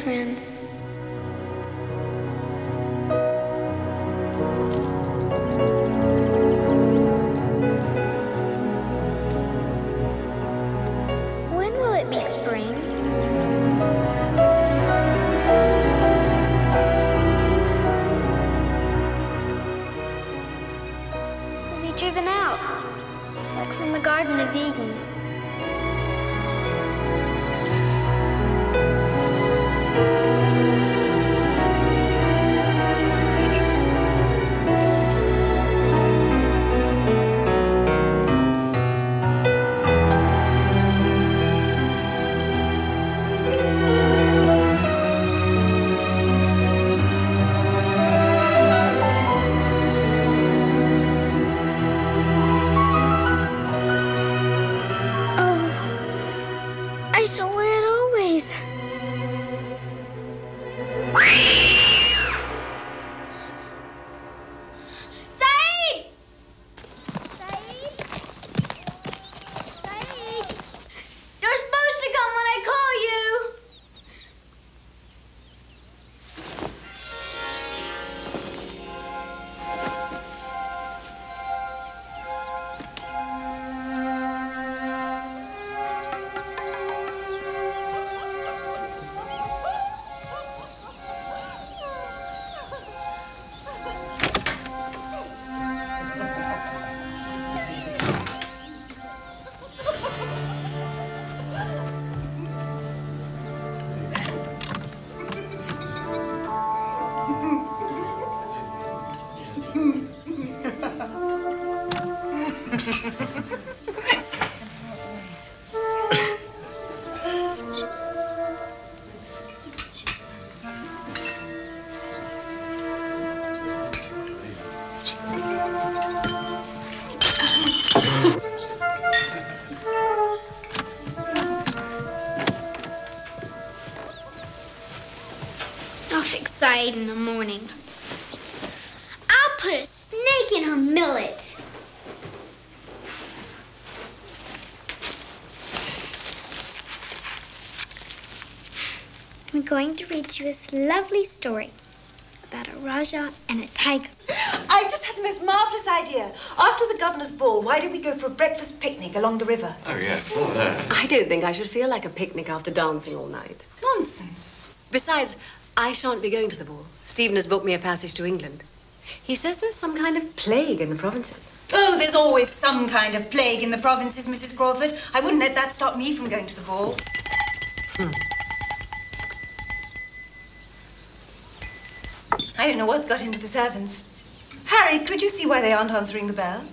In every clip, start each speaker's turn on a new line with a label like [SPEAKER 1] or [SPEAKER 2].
[SPEAKER 1] friends. When will it be spring? We'll be driven out, like from the Garden of Eden. I shall wear it always. Saeed! Saeed? Saeed? You're supposed to come when I call you. I'll fix Saeed in the morning. I'll put a snake in her millet. I'm going to read you this lovely story about a Raja and a tiger.
[SPEAKER 2] I've just had the most marvellous idea. After the governor's ball, why don't we go for a breakfast picnic along the river?
[SPEAKER 3] Oh, yes, more of that.
[SPEAKER 4] I don't think I should feel like a picnic after dancing all night.
[SPEAKER 2] Nonsense.
[SPEAKER 4] Besides, I shan't be going to the ball. Stephen has booked me a passage to England. He says there's some kind of plague in the provinces.
[SPEAKER 2] Oh, there's always some kind of plague in the provinces, Mrs. Crawford. I wouldn't let that stop me from going to the ball. I don't know what's got into the servants. Harry, could you see why they aren't answering the bell?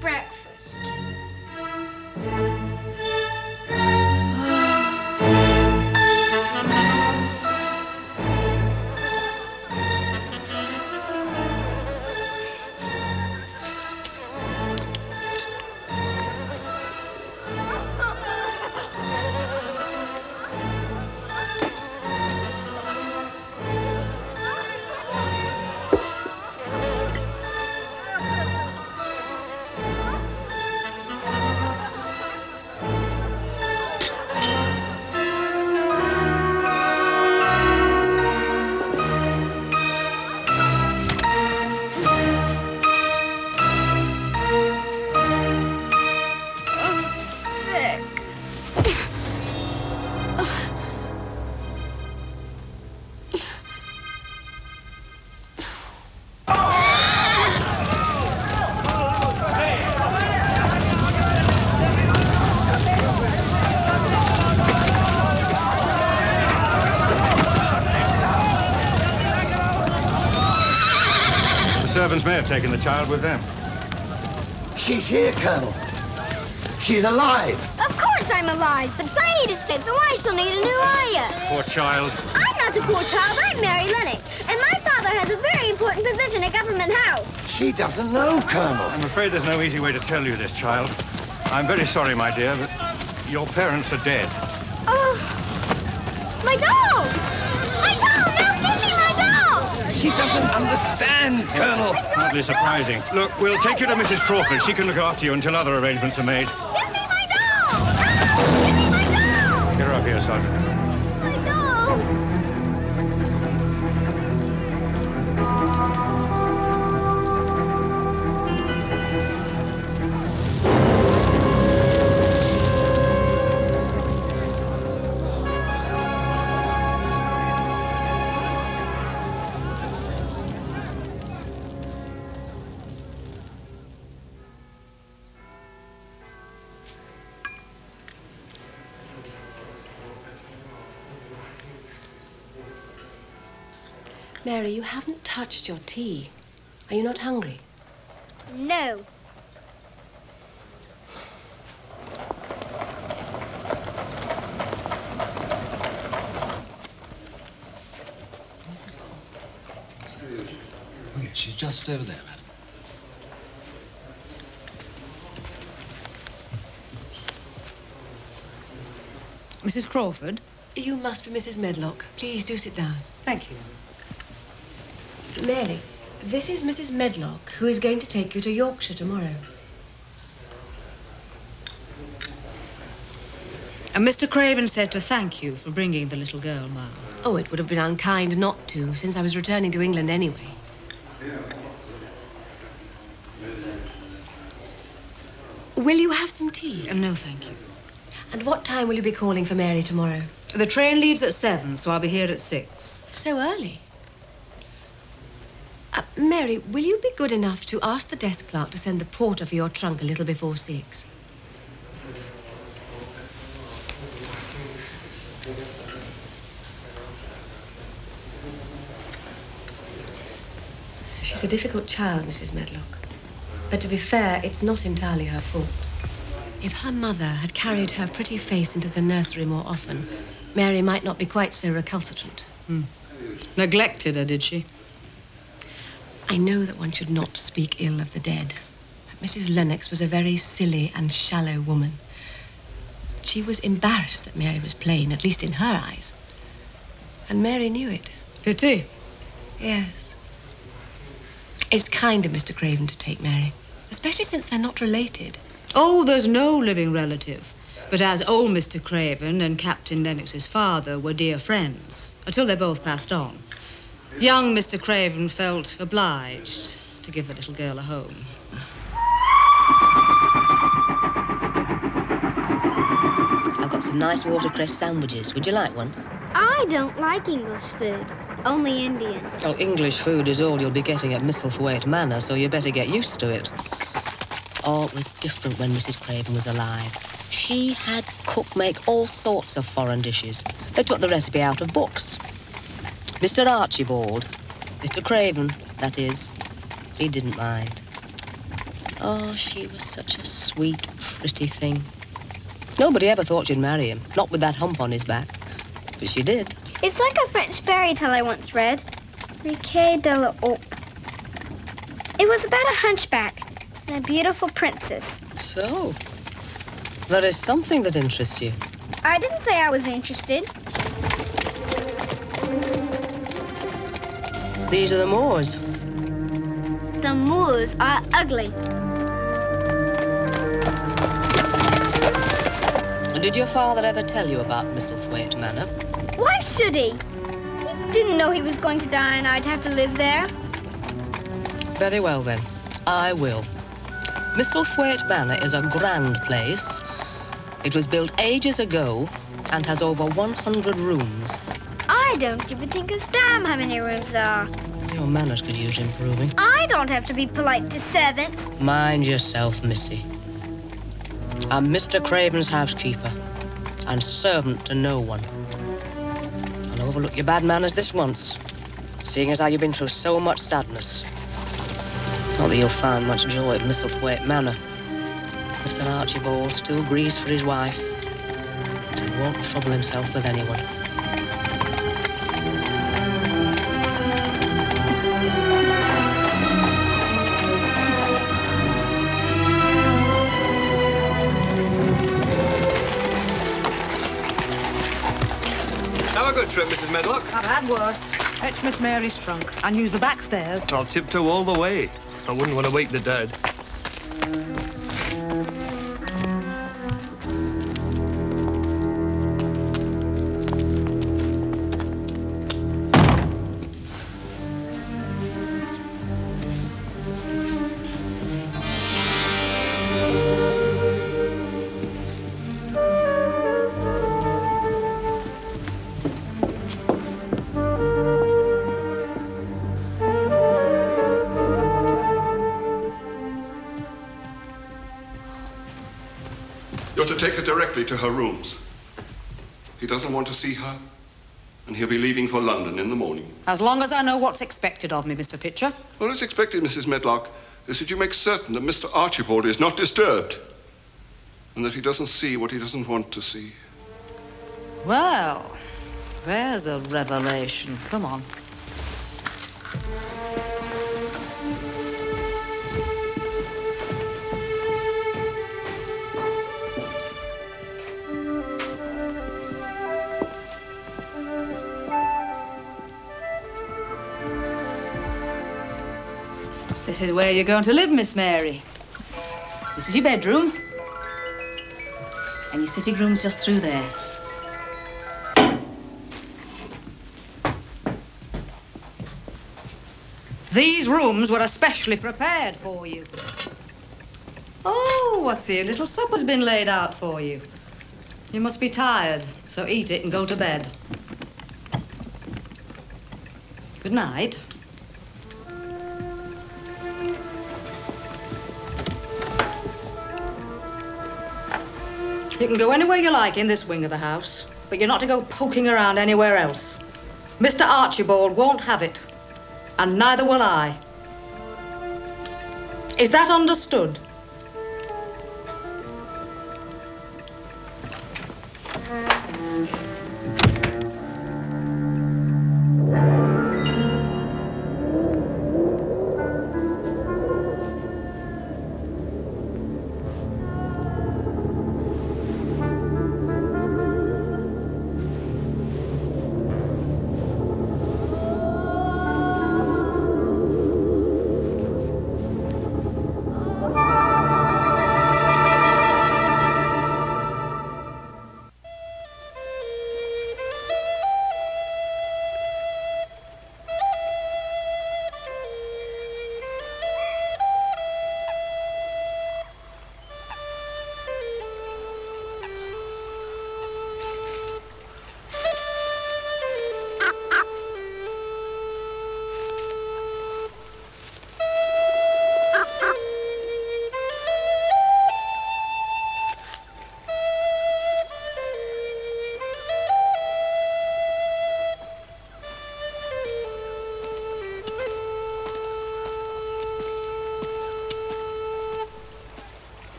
[SPEAKER 1] breakfast.
[SPEAKER 3] servants may have taken the child with them.
[SPEAKER 5] She's here, Colonel. She's alive.
[SPEAKER 1] Of course I'm alive, but Saeed is dead, so I shall need a new ayah.
[SPEAKER 3] Poor child.
[SPEAKER 1] I'm not a poor child. I'm Mary Lennox, and my father has a very important position at Government House.
[SPEAKER 5] She doesn't know, Colonel.
[SPEAKER 3] I'm afraid there's no easy way to tell you this, child. I'm very sorry, my dear, but your parents are dead.
[SPEAKER 1] Oh, my doll! My doll! No, give me my doll!
[SPEAKER 5] She doesn't understand, Colonel.
[SPEAKER 3] Hardly surprising. Look, we'll take you to Mrs. Crawford. She can look after you until other arrangements are made.
[SPEAKER 1] Give me my doll! Ah! Give me my doll!
[SPEAKER 3] Get her up here, Sergeant.
[SPEAKER 1] My doll!
[SPEAKER 4] Mary, you haven't touched your tea. Are you not hungry?
[SPEAKER 1] No.
[SPEAKER 6] Oh, yes, she's just over there, madam.
[SPEAKER 7] Mrs. Crawford?
[SPEAKER 4] You must be Mrs. Medlock. Please do sit down.
[SPEAKER 7] Thank you.
[SPEAKER 4] Mary, this is Mrs. Medlock, who is going to take you to Yorkshire tomorrow.
[SPEAKER 7] And Mr. Craven said to thank you for bringing the little girl, ma'am.
[SPEAKER 4] Oh, it would have been unkind not to, since I was returning to England anyway. Will you have some tea?
[SPEAKER 7] No, thank you.
[SPEAKER 4] And what time will you be calling for Mary tomorrow?
[SPEAKER 7] The train leaves at 7, so I'll be here at 6.
[SPEAKER 4] So early. Mary, will you be good enough to ask the desk clerk to send the porter for your trunk a little before 6? She's a difficult child, Mrs. Medlock. But to be fair, it's not entirely her fault. If her mother had carried her pretty face into the nursery more often, Mary might not be quite so recalcitrant.
[SPEAKER 7] Neglected her, did she?
[SPEAKER 4] I know that one should not speak ill of the dead, but Mrs. Lennox was a very silly and shallow woman. She was embarrassed that Mary was plain, at least in her eyes. And Mary knew it.
[SPEAKER 7] Pity.
[SPEAKER 4] Yes. It's kind of Mr. Craven to take Mary, especially since they're not related.
[SPEAKER 7] Oh, there's no living relative. But as old Mr. Craven and Captain Lennox's father were dear friends, until they both passed on, young Mr. Craven felt obliged to give the little girl a home.
[SPEAKER 8] I've got some nice watercress sandwiches. Would you like one?
[SPEAKER 1] I don't like English food, only Indian.
[SPEAKER 8] Well, English food is all you'll be getting at Misselthwaite Manor, so you better get used to it. Oh, it was different when Mrs. Craven was alive. She had cook make all sorts of foreign dishes. They took the recipe out of books. Mr. Archibald, Mr. Craven, that is, he didn't mind. Oh, she was such a sweet, pretty thing. Nobody ever thought she'd marry him, not with that hump on his back. But she did.
[SPEAKER 1] It's like a French fairy tale I once read. Riquet de la Haupe. It was about a hunchback and a beautiful princess.
[SPEAKER 8] So, there is something that interests you.
[SPEAKER 1] I didn't say I was interested.
[SPEAKER 8] These are the Moors.
[SPEAKER 1] The Moors are ugly.
[SPEAKER 8] Did your father ever tell you about Misselthwaite Manor?
[SPEAKER 1] Why should he? He didn't know he was going to die and I'd have to live there.
[SPEAKER 8] Very well, then. I will. Misselthwaite Manor is a grand place. It was built ages ago and has over 100 rooms.
[SPEAKER 1] I don't give a tinker's damn how many rooms there are.
[SPEAKER 8] Your manners could use improving.
[SPEAKER 1] I don't have to be polite to servants.
[SPEAKER 8] Mind yourself, Missy. I'm Mr. Craven's housekeeper and servant to no one. I'll overlook your bad manners this once, seeing as how you've been through so much sadness. Not that you'll find much joy at Misselthwaite Manor. Mr. Archibald still grieves for his wife and won't trouble himself with anyone.
[SPEAKER 9] Have a good trip, Mrs. Medlock.
[SPEAKER 10] I've had worse. Fetch Miss Mary's trunk and use the back stairs.
[SPEAKER 9] I'll tiptoe all the way. I wouldn't want to wake the dead.
[SPEAKER 11] You're to take her directly to her rooms. He doesn't want to see her, and he'll be leaving for London in the morning.
[SPEAKER 7] As long as I know what's expected of me, Mr. Pitcher.
[SPEAKER 11] All that's expected, Mrs. Medlock, is that you make certain that Mr. Archibald is not disturbed, and that he doesn't see what he doesn't want to see.
[SPEAKER 7] Well, there's a revelation. Come on. This is where you're going to live, Miss Mary. This is your bedroom. And your sitting room's just through there. These rooms were especially prepared for you. Oh, what's here? Little supper's been laid out for you. You must be tired, so eat it and go to bed. Good night. You can go anywhere you like in this wing of the house, but you're not to go poking around anywhere else. Mr. Archibald won't have it, and neither will I. Is that understood?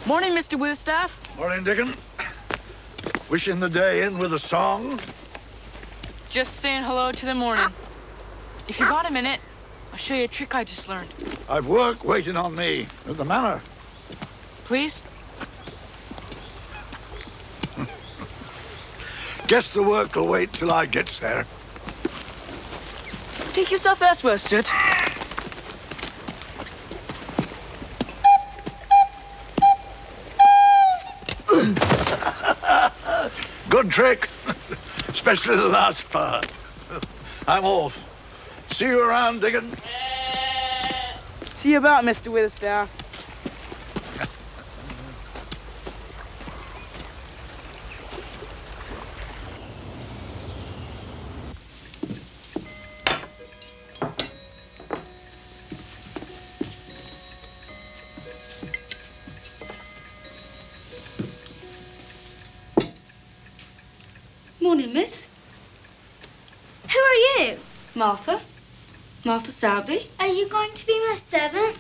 [SPEAKER 10] Morning, Mr. Withstaff.
[SPEAKER 5] Morning, Dickon. Wishing the day in with a song?
[SPEAKER 10] Just saying hello to the morning. If you got a minute, I'll show you a trick I just learned.
[SPEAKER 5] I've work waiting on me at the manor.
[SPEAKER 10] Please?
[SPEAKER 5] Guess the work will wait till I gets there.
[SPEAKER 10] Take yourself elsewhere, sir.
[SPEAKER 5] Good trick. Especially the last part. I'm off. See you around, Dickon.
[SPEAKER 10] See you about, Mr. Withstaff.
[SPEAKER 1] Morning, miss. Who are you?
[SPEAKER 10] Martha?
[SPEAKER 12] Martha Selby.
[SPEAKER 1] Are you going to be my servant?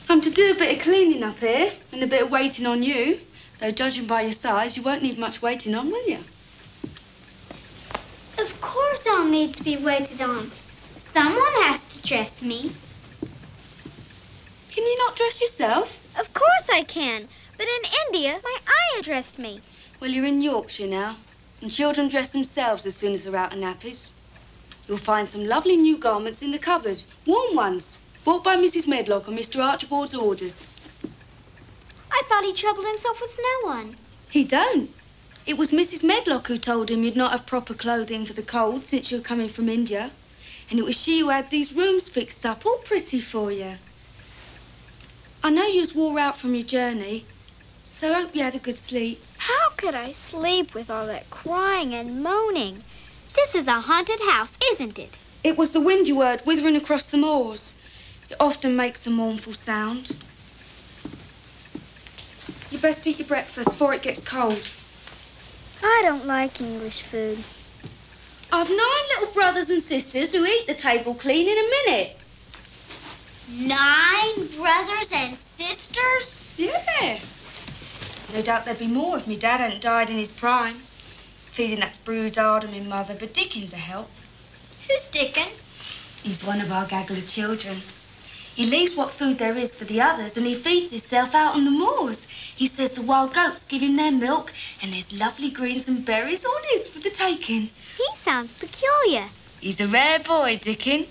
[SPEAKER 12] I'm to do a bit of cleaning up here and a bit of waiting on you. Though, judging by your size, you won't need much waiting on, will you?
[SPEAKER 1] Of course I'll need to be waited on. Someone has to dress me.
[SPEAKER 12] Can you not dress yourself?
[SPEAKER 1] Of course I can. But in India, my ayah dressed me.
[SPEAKER 12] Well, you're in Yorkshire now, and children dress themselves as soon as they're out of nappies. You'll find some lovely new garments in the cupboard. Warm ones, bought by Mrs. Medlock on Mr. Archibald's orders.
[SPEAKER 1] I thought he troubled himself with no one.
[SPEAKER 12] He don't. It was Mrs. Medlock who told him you'd not have proper clothing for the cold since you're coming from India. And it was she who had these rooms fixed up all pretty for you. I know you was wore out from your journey, so I hope you had a good sleep.
[SPEAKER 1] How could I sleep with all that crying and moaning? This is a haunted house, isn't it?
[SPEAKER 12] It was the wind you heard withering across the moors. It often makes a mournful sound. You best eat your breakfast before it gets cold.
[SPEAKER 1] I don't like English food.
[SPEAKER 12] I've 9 little brothers and sisters who eat the table clean in a minute.
[SPEAKER 1] 9 brothers and sisters?
[SPEAKER 12] Yeah. No doubt there'd be more if me dad hadn't died in his prime. Feeding that brood's hard on me mother, but Dickon's a help.
[SPEAKER 1] Who's Dickon?
[SPEAKER 12] He's one of our gaggle of children. He leaves what food there is for the others, and he feeds himself out on the moors. He says the wild goats give him their milk, and there's lovely greens and berries, all his for the taking.
[SPEAKER 1] He sounds peculiar.
[SPEAKER 12] He's a rare boy, Dickon.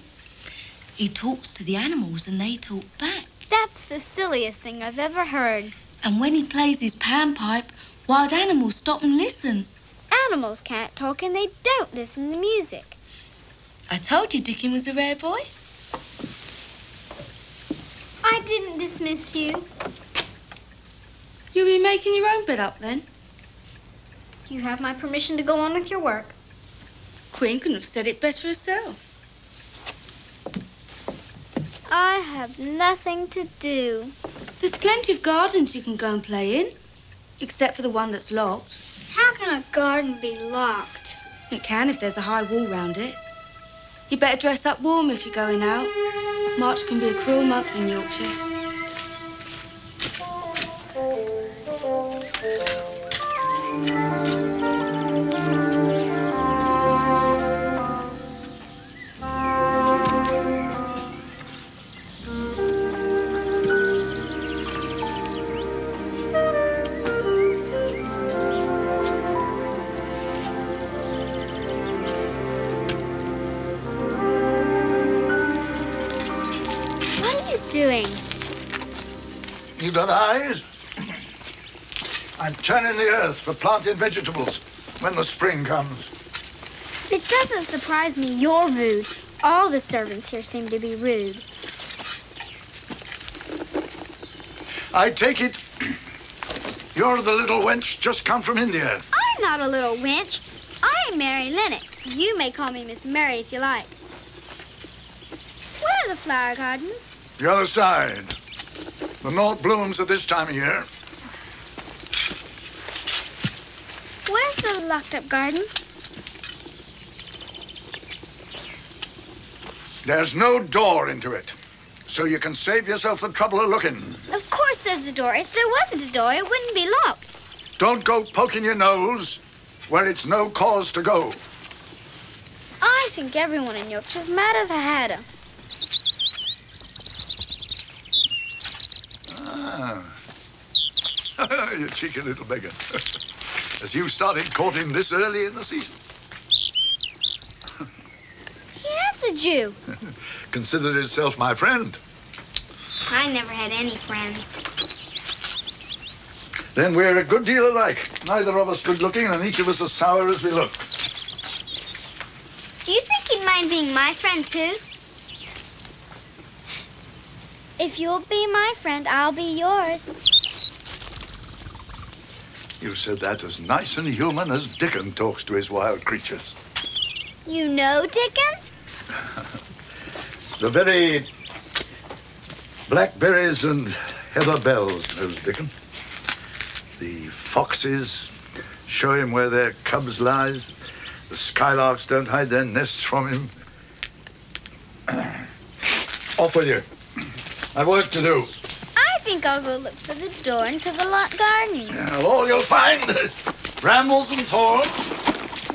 [SPEAKER 12] He talks to the animals, and they talk back.
[SPEAKER 1] That's the silliest thing I've ever heard.
[SPEAKER 12] And when he plays his panpipe, wild animals stop and listen.
[SPEAKER 1] Animals can't talk, and they don't listen to music.
[SPEAKER 12] I told you Dickon was a rare boy.
[SPEAKER 1] I didn't dismiss you.
[SPEAKER 12] You'll be making your own bed up, then?
[SPEAKER 1] You have my permission to go on with your work.
[SPEAKER 12] Queen couldn't have said it better herself.
[SPEAKER 1] I have nothing to do.
[SPEAKER 12] There's plenty of gardens you can go and play in, except for the one that's locked.
[SPEAKER 1] How can a garden be locked?
[SPEAKER 12] It can if there's a high wall round it. You better dress up warm if you're going out. March can be a cruel month in Yorkshire.
[SPEAKER 5] You got eyes? I'm turning the earth for planting vegetables when the spring comes.
[SPEAKER 1] It doesn't surprise me you're rude. All the servants here seem to be rude.
[SPEAKER 5] I take it you're the little wench just come from India.
[SPEAKER 1] I'm not a little wench. I am Mary Lennox. You may call me Miss Mary if you like. Where are the flower gardens?
[SPEAKER 5] The other side. The north blooms at this time of year.
[SPEAKER 1] Where's the locked-up garden?
[SPEAKER 5] There's no door into it, so you can save yourself the trouble of looking.
[SPEAKER 1] Of course there's a door. If there wasn't a door, it wouldn't be locked.
[SPEAKER 5] Don't go poking your nose where it's no cause to go.
[SPEAKER 1] I think everyone in Yorkshire's mad as a hatter.
[SPEAKER 5] Ah. You cheeky little beggar. As you started courting this early in the season.
[SPEAKER 1] He answered you.
[SPEAKER 5] Considered himself my friend.
[SPEAKER 1] I never had any friends.
[SPEAKER 5] Then we're a good deal alike. Neither of us good looking and each of us as sour as we look.
[SPEAKER 1] Do you think he'd mind being my friend, too? If you'll be my friend, I'll be yours.
[SPEAKER 5] You said that as nice and human as Dickon talks to his wild creatures.
[SPEAKER 1] You know Dickon?
[SPEAKER 5] The very blackberries and heather bells knows Dickon. The foxes show him where their cubs lies. The skylarks don't hide their nests from him. Off with you. I've work to do.
[SPEAKER 1] I think I'll go look for the door into the locked garden.
[SPEAKER 5] Yeah, well, all you'll find is brambles and thorns.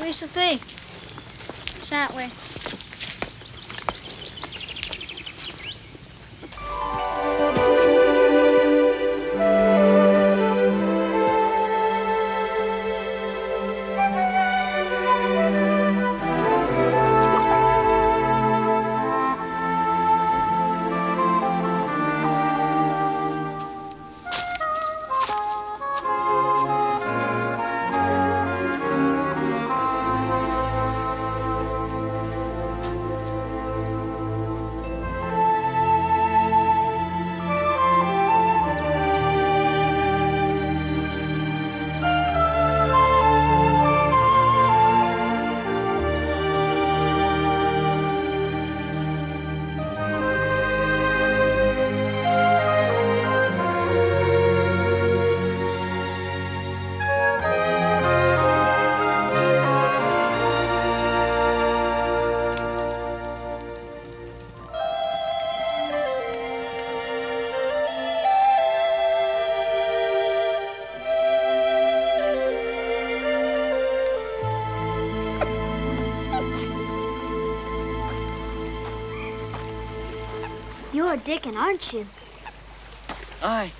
[SPEAKER 1] We shall see, shan't we? You're Dickon, aren't you?
[SPEAKER 10] Aye.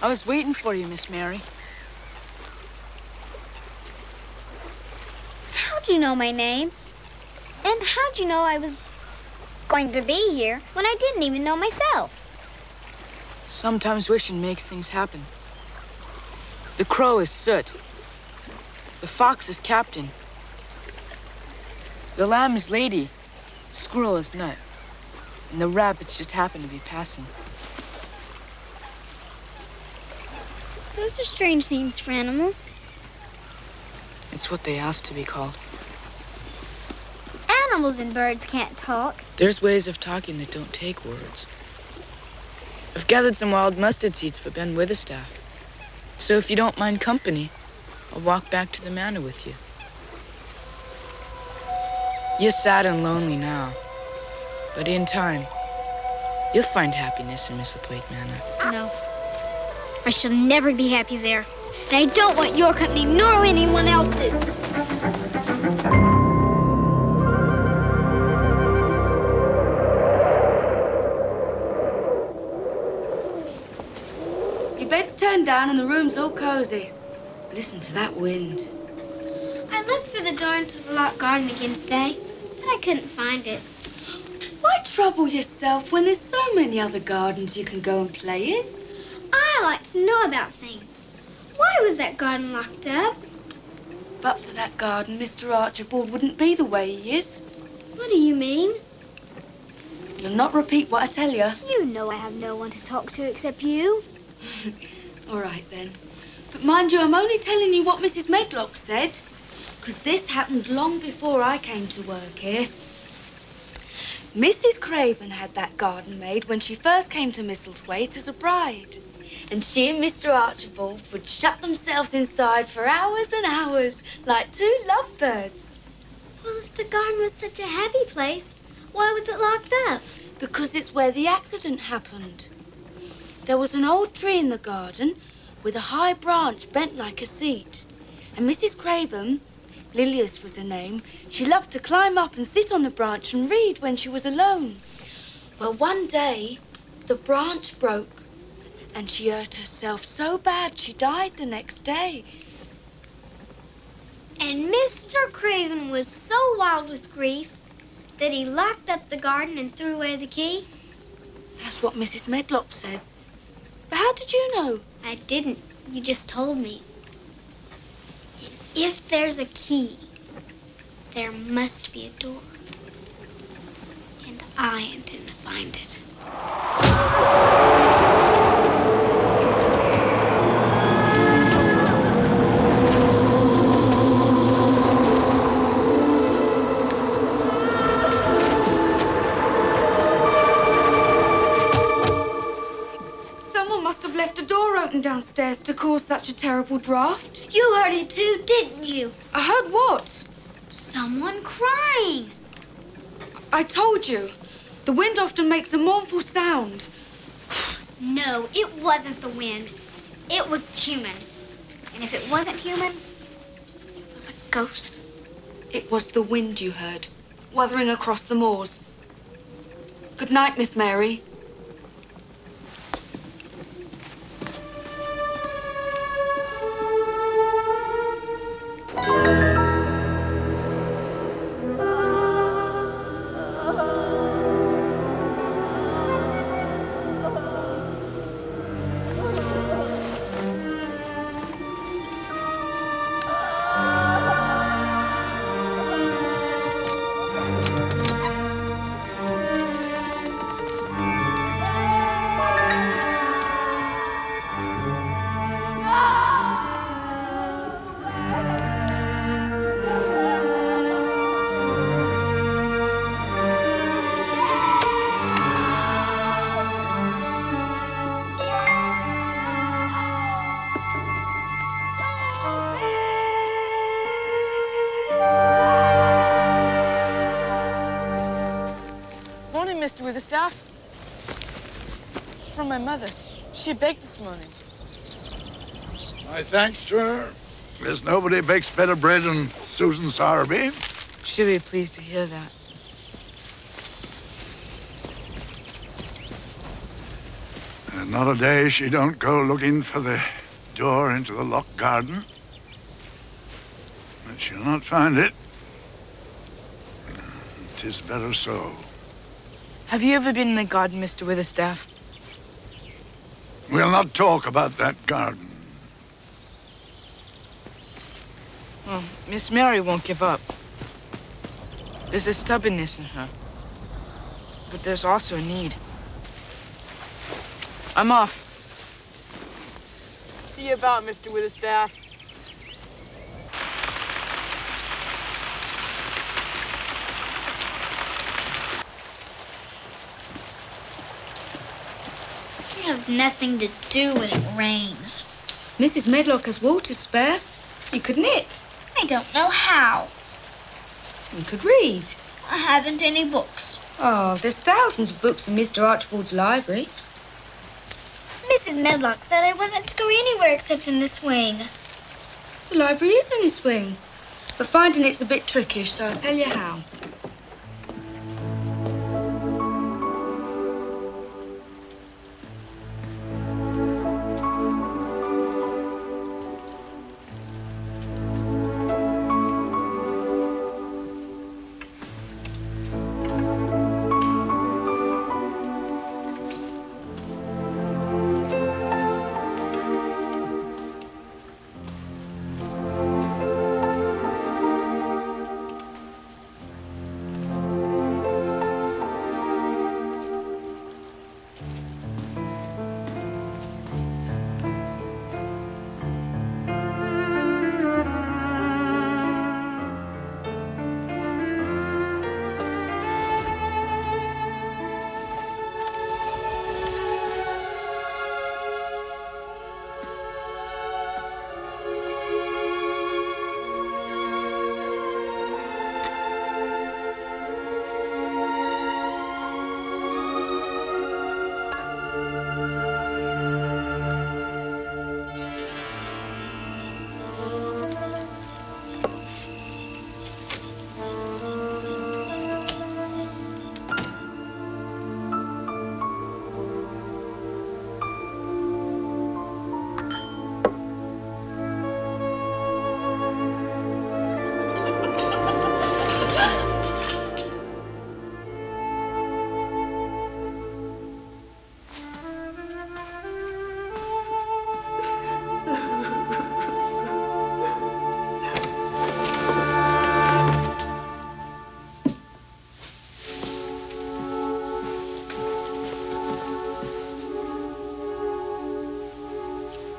[SPEAKER 10] I was waiting for you, Miss Mary.
[SPEAKER 1] How'd you know my name? And how'd you know I was going to be here when I didn't even know myself?
[SPEAKER 10] Sometimes wishing makes things happen. The crow is Soot. The fox is Captain. The lamb is Lady. Squirrel is Nut. And the rabbits just happen to be passing.
[SPEAKER 1] Those are strange names for animals.
[SPEAKER 10] It's what they asked to be called.
[SPEAKER 1] Animals and birds can't talk.
[SPEAKER 10] There's ways of talking that don't take words. I've gathered some wild mustard seeds for Ben Witherstaff. So if you don't mind company, I'll walk back to the manor with you. You're sad and lonely now. But in time, you'll find happiness in Misselthwaite Manor.
[SPEAKER 1] No. I shall never be happy there. And I don't want your company nor anyone else's.
[SPEAKER 12] Your bed's turned down and the room's all cozy. Listen to that wind.
[SPEAKER 1] I looked for the door into the locked garden again today, but I couldn't find it.
[SPEAKER 12] Why trouble yourself when there's so many other gardens you can go and play in?
[SPEAKER 1] I like to know about things. Why was that garden locked up?
[SPEAKER 12] But for that garden, Mr. Archibald wouldn't be the way he is.
[SPEAKER 1] What do you mean?
[SPEAKER 12] You'll not repeat what I tell you.
[SPEAKER 1] You know I have no one to talk to except you.
[SPEAKER 12] All right, then. But mind you, I'm only telling you what Mrs. Medlock said, because this happened long before I came to work here. Mrs. Craven had that garden made when she first came to Misselthwaite as a bride. And she and Mr. Archibald would shut themselves inside for hours and hours, like two lovebirds.
[SPEAKER 1] Well, if the garden was such a happy place, why was it locked up?
[SPEAKER 12] Because it's where the accident happened. There was an old tree in the garden with a high branch bent like a seat. And Mrs. Craven, Lilias was her name, she loved to climb up and sit on the branch and read when she was alone. Well, one day, the branch broke and she hurt herself so bad she died the next day.
[SPEAKER 1] And Mr. Craven was so wild with grief that he locked up the garden and threw away the key?
[SPEAKER 12] That's what Mrs. Medlock said. But how did you know?
[SPEAKER 1] I didn't. You just told me. If there's a key, there must be a door. And I intend to find it.
[SPEAKER 12] Someone must have left a door open downstairs to cause such a terrible draught.
[SPEAKER 1] You heard it too, didn't you?
[SPEAKER 12] I heard what?
[SPEAKER 1] Someone crying.
[SPEAKER 12] I told you. The wind often makes a mournful sound.
[SPEAKER 1] No, it wasn't the wind. It was human. And if it wasn't human, it was a ghost.
[SPEAKER 12] It was the wind you heard, wuthering across the moors. Good night, Miss Mary.
[SPEAKER 10] Mr. Witherstaff. From my mother. She baked this morning.
[SPEAKER 5] My thanks to her. There's nobody bakes better bread than Susan Sowerby.
[SPEAKER 10] She'll be pleased to hear that.
[SPEAKER 5] And not a day she don't go looking for the door into the locked garden. But she'll not find it. 'Tis better so.
[SPEAKER 10] Have you ever been in the garden, Mr. Witherstaff?
[SPEAKER 5] We'll not talk about that garden.
[SPEAKER 10] Well, Miss Mary won't give up. There's a stubbornness in her. But there's also a need. I'm off. See you about, Mr. Witherstaff.
[SPEAKER 1] We have nothing to do when it rains.
[SPEAKER 12] Mrs. Medlock has wool to spare. You could knit.
[SPEAKER 1] I don't know how.
[SPEAKER 12] You could read.
[SPEAKER 1] I haven't any books.
[SPEAKER 12] Oh, there's thousands of books in Mr. Archibald's library.
[SPEAKER 1] Mrs. Medlock said I wasn't to go anywhere except in this wing.
[SPEAKER 12] The library is in this wing. But finding it's a bit trickish, so I'll tell you how.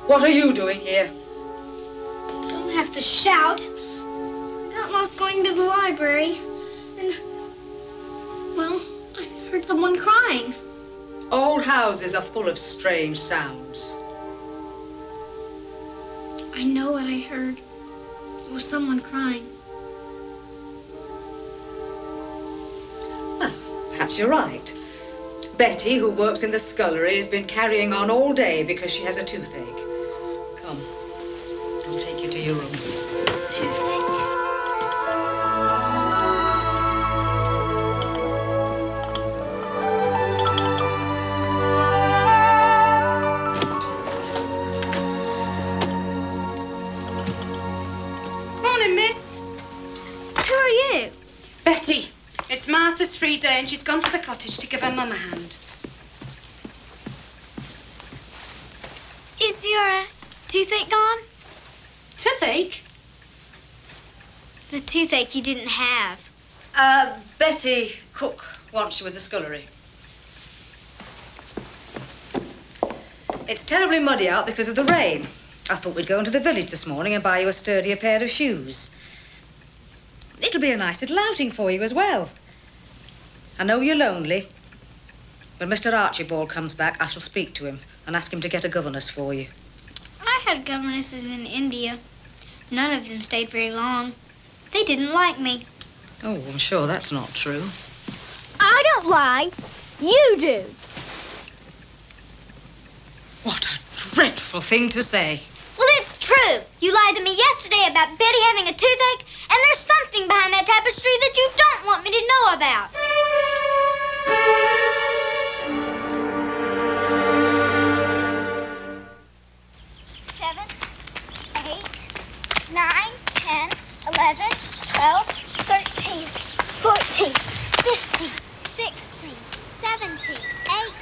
[SPEAKER 7] What are you doing here?
[SPEAKER 1] Don't have to shout. I got lost going to the library. And, well, I heard someone crying.
[SPEAKER 7] Old houses are full of strange sounds.
[SPEAKER 1] I know what I heard. It was someone crying.
[SPEAKER 7] Well, perhaps you're right. Betty, who works in the scullery, has been carrying on all day because she has a toothache. Come, I'll take you to your room.
[SPEAKER 1] Toothache?
[SPEAKER 7] Morning, miss.
[SPEAKER 1] Who are you?
[SPEAKER 7] Betty. It's Martha's free day and she's gone to the cottage to give her mum a hand.
[SPEAKER 1] Is your toothache gone?
[SPEAKER 7] Toothache?
[SPEAKER 1] The toothache you didn't have.
[SPEAKER 7] Betty, cook, wants you with the scullery. It's terribly muddy out because of the rain. I thought we'd go into the village this morning and buy you a sturdier pair of shoes. It'll be a nice little outing for you as well. I know you're lonely. When Mr. Archibald comes back, I shall speak to him and ask him to get a governess for you.
[SPEAKER 1] I had governesses in India. None of them stayed very long. They didn't like me.
[SPEAKER 7] Oh, I'm sure that's not true.
[SPEAKER 1] I don't lie. You do.
[SPEAKER 7] What a dreadful thing to say.
[SPEAKER 1] Well, it's true. You lied to me yesterday about Betty having a toothache, and there's something behind that tapestry that you don't want me to know about. 7, 8, 9, 10, 11, 12, 13, 14, 15, 16, 17,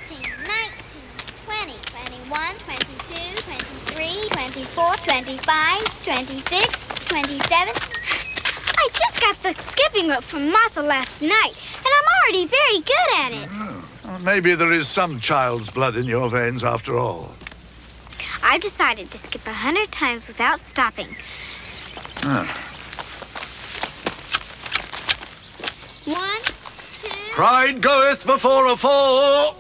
[SPEAKER 1] 18, 19, 20, 21, 22, 23, 24, 25, 26, 27. I just got the skipping rope from Martha last night, and I'm already very good at it.
[SPEAKER 5] Well, maybe there is some child's blood in your veins after all.
[SPEAKER 1] I've decided to skip 100 times without stopping.
[SPEAKER 5] Ah.
[SPEAKER 1] 1, 2...
[SPEAKER 5] Pride goeth before a fall.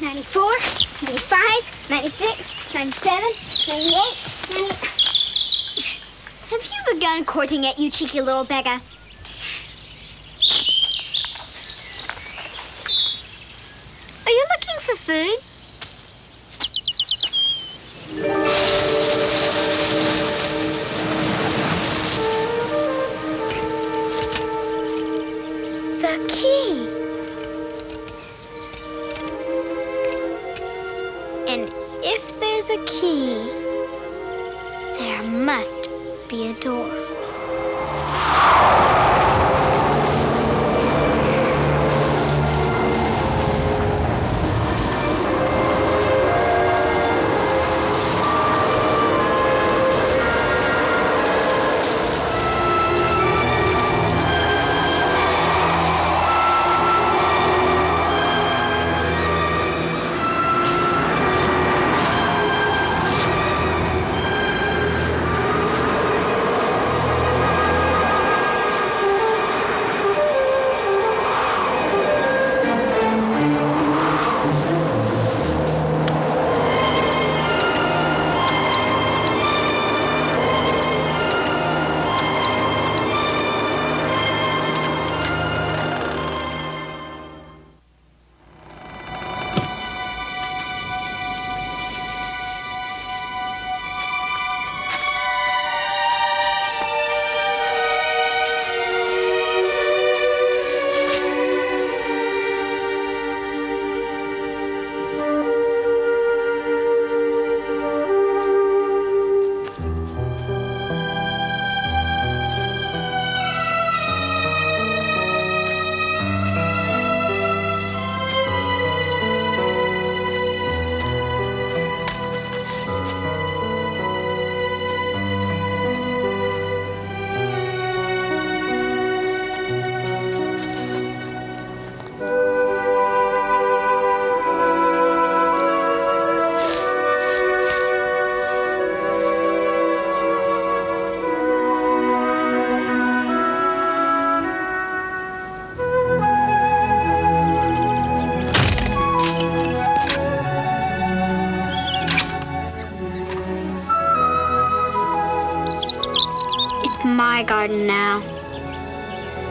[SPEAKER 1] 94, 95, 96, 97, 98, 90... Have you begun courting yet, you cheeky little beggar? Are you looking for food? The key. And if there's a key, there must be a door.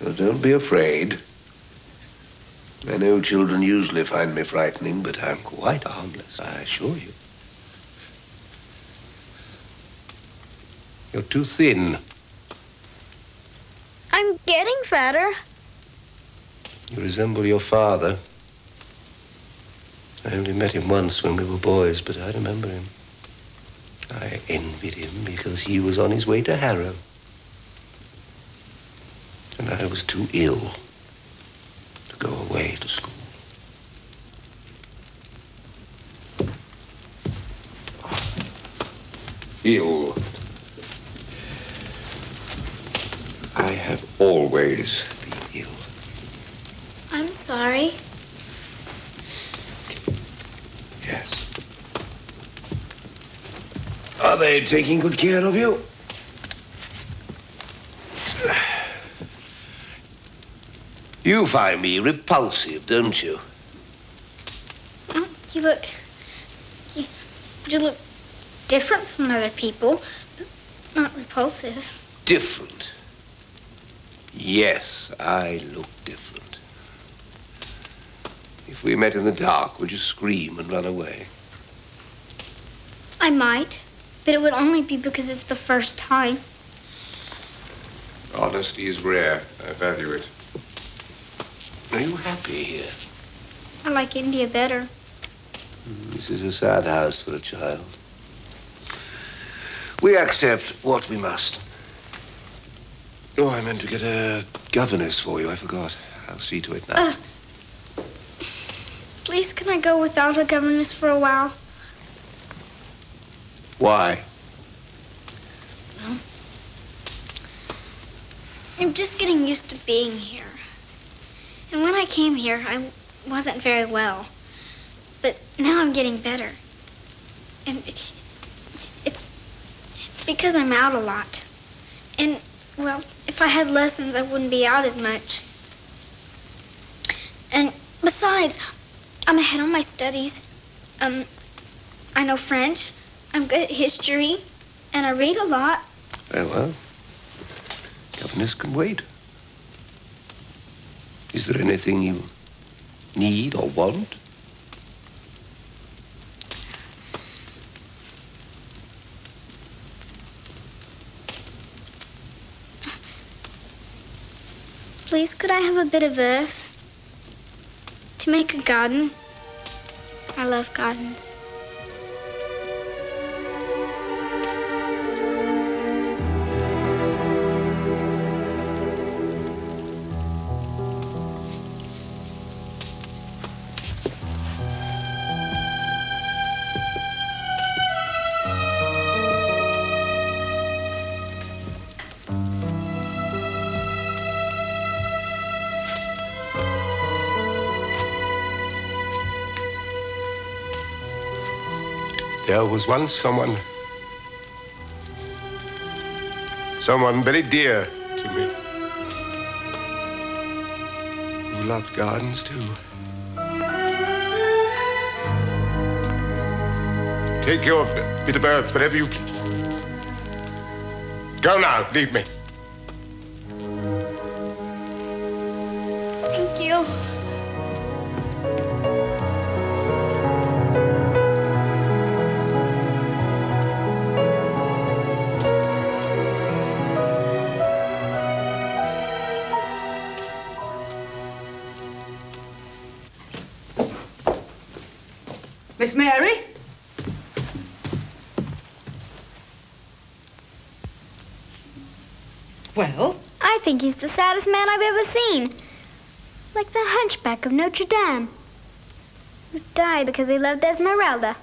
[SPEAKER 13] So don't be afraid. I know children usually find me frightening, but I'm quite harmless, I assure you. You're too thin.
[SPEAKER 14] I'm getting fatter.
[SPEAKER 13] You resemble your father. I only met him once when we were boys, but I remember him. I envied him because he was on his way to Harrow. And I was too ill to go away to school. Ill. I have always been ill.
[SPEAKER 14] I'm sorry.
[SPEAKER 13] Yes. Are they taking good care of you? You find me repulsive, don't you?
[SPEAKER 14] You look different from other people, but not repulsive.
[SPEAKER 13] Different? Yes, I look different. If we met in the dark, would you scream and run away?
[SPEAKER 14] I might, but it would only be because it's the first time.
[SPEAKER 13] Honesty is rare. I value it. Are you happy here?
[SPEAKER 14] I like India better.
[SPEAKER 13] This is a sad house for a child. We accept what we must. Oh, I meant to get a governess for you. I forgot. I'll see to it now.
[SPEAKER 14] Please, can I go without a governess for a while?
[SPEAKER 13] Why?
[SPEAKER 14] Well, I'm just getting used to being here. And when I came here, I wasn't very well. But now I'm getting better. And it's because I'm out a lot. And, well, if I had lessons, I wouldn't be out as much. And besides, I'm ahead on my studies. I know French, I'm good at history, and I read a lot.
[SPEAKER 13] Very well. Governess can wait. Is there anything you need or want?
[SPEAKER 14] Please, could I have a bit of earth to make a garden? I love gardens.
[SPEAKER 13] There was once someone very dear to me, who loved gardens too. Take your bit of earth wherever you please. Go now, leave me.
[SPEAKER 14] Thank you.
[SPEAKER 7] Miss Mary? Well?
[SPEAKER 14] I think he's the saddest man I've ever seen. Like the hunchback of Notre Dame, who died because he loved Esmeralda.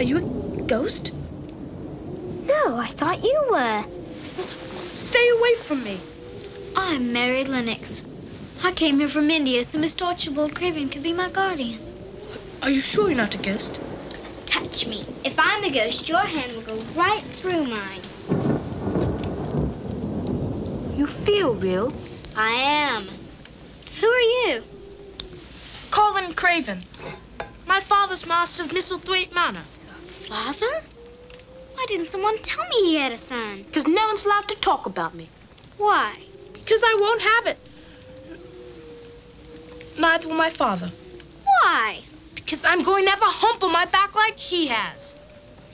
[SPEAKER 15] Are you a ghost?
[SPEAKER 14] No, I thought you were.
[SPEAKER 15] Stay away from me.
[SPEAKER 1] I'm Mary Lennox. I came here from India so Mr. Archibald Craven could be my guardian.
[SPEAKER 15] Are you sure you're not a ghost?
[SPEAKER 1] Touch me. If I'm a ghost, your hand will go right through mine.
[SPEAKER 15] You feel real?
[SPEAKER 1] I am. Who are you?
[SPEAKER 15] Colin Craven. My father's master of Misselthwaite Manor.
[SPEAKER 1] Father? Why didn't someone tell me he had a son?
[SPEAKER 15] Because no one's allowed to talk about me.
[SPEAKER 1] Why?
[SPEAKER 15] Because I won't have it. Neither will my father.
[SPEAKER 1] Why?
[SPEAKER 15] Because I'm going to have a hump on my back like he has.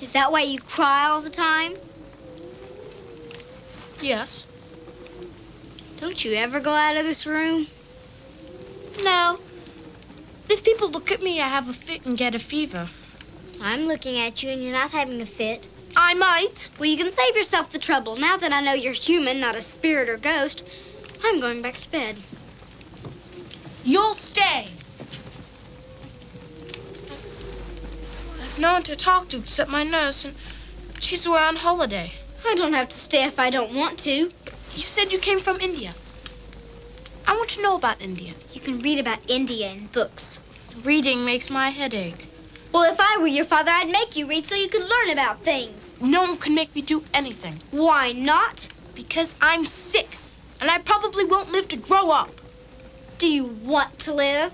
[SPEAKER 1] Is that why you cry all the time?
[SPEAKER 15] Yes.
[SPEAKER 1] Don't you ever go out of this room?
[SPEAKER 15] No. If people look at me, I have a fit and get a fever.
[SPEAKER 1] I'm looking at you and you're not having a fit.
[SPEAKER 15] I might.
[SPEAKER 1] Well, you can save yourself the trouble. Now that I know you're human, not a spirit or ghost, I'm going back to bed.
[SPEAKER 15] You'll stay. I've no one to talk to except my nurse, and she's away on holiday.
[SPEAKER 1] I don't have to stay if I don't want to.
[SPEAKER 15] But you said you came from India. I want to know about India.
[SPEAKER 1] You can read about India in books.
[SPEAKER 15] Reading makes my head ache.
[SPEAKER 1] Well, if I were your father, I'd make you read so you could learn about things.
[SPEAKER 15] No one can make me do anything.
[SPEAKER 1] Why not?
[SPEAKER 15] Because I'm sick, and I probably won't live to grow up.
[SPEAKER 1] Do you want to live?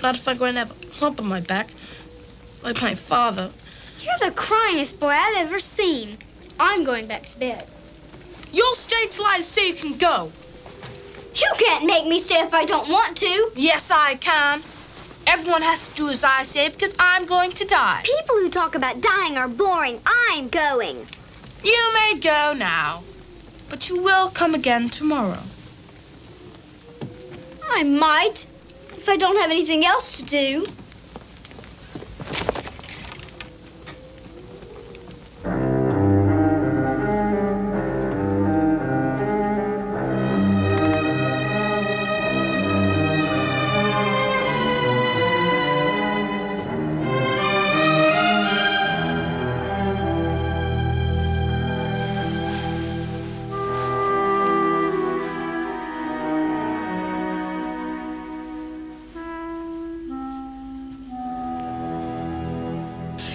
[SPEAKER 15] Not if I'm going to have a hump on my back, like my father.
[SPEAKER 1] You're the cryingest boy I've ever seen. I'm going back to bed.
[SPEAKER 15] You'll stay till I say you can go.
[SPEAKER 1] You can't make me stay if I don't want to.
[SPEAKER 15] Yes, I can. Everyone has to do as I say because I'm going to die.
[SPEAKER 1] People who talk about dying are boring. I'm going.
[SPEAKER 15] You may go now, but you will come again tomorrow.
[SPEAKER 1] I might, if I don't have anything else to do.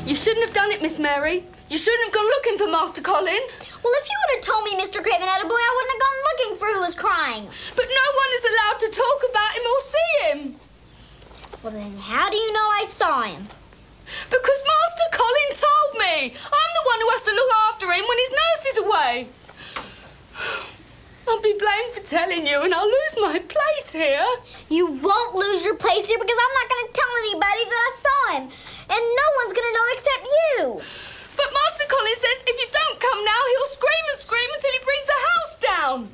[SPEAKER 12] You shouldn't have done it, Miss Mary. You shouldn't have gone looking for Master Colin.
[SPEAKER 1] Well, if you would have told me Mr. Craven had a boy, I wouldn't have gone looking for who was crying.
[SPEAKER 12] But no one is allowed to talk about him or see him.
[SPEAKER 1] Well, then how do you know I saw him?
[SPEAKER 12] Because Master Colin told me. I'm the one who has to look after
[SPEAKER 15] way. I'll be blamed for telling you and I'll lose my place here.
[SPEAKER 14] You won't lose your place here because I'm not going to tell anybody that I saw him. And no one's going to know except you.
[SPEAKER 15] But Master Colin says if you don't come now, he'll scream and scream until he brings the house down.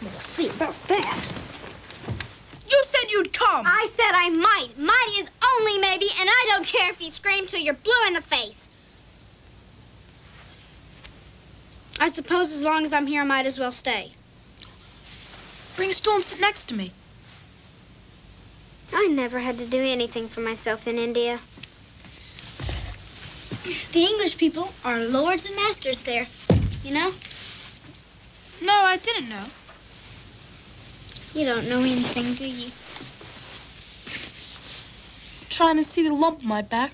[SPEAKER 1] We'll see about that.
[SPEAKER 15] You said you'd come.
[SPEAKER 14] I said I might. Might is only maybe, and I don't care if you scream till you're blue in the face.
[SPEAKER 1] I suppose as long as I'm here, I might as well stay.
[SPEAKER 15] Bring a stool and sit next to me.
[SPEAKER 14] I never had to do anything for myself in India.
[SPEAKER 1] The English people are lords and masters there, you know?
[SPEAKER 15] No, I didn't know.
[SPEAKER 1] You don't know anything, do you?
[SPEAKER 15] Trying to see the lump on my back,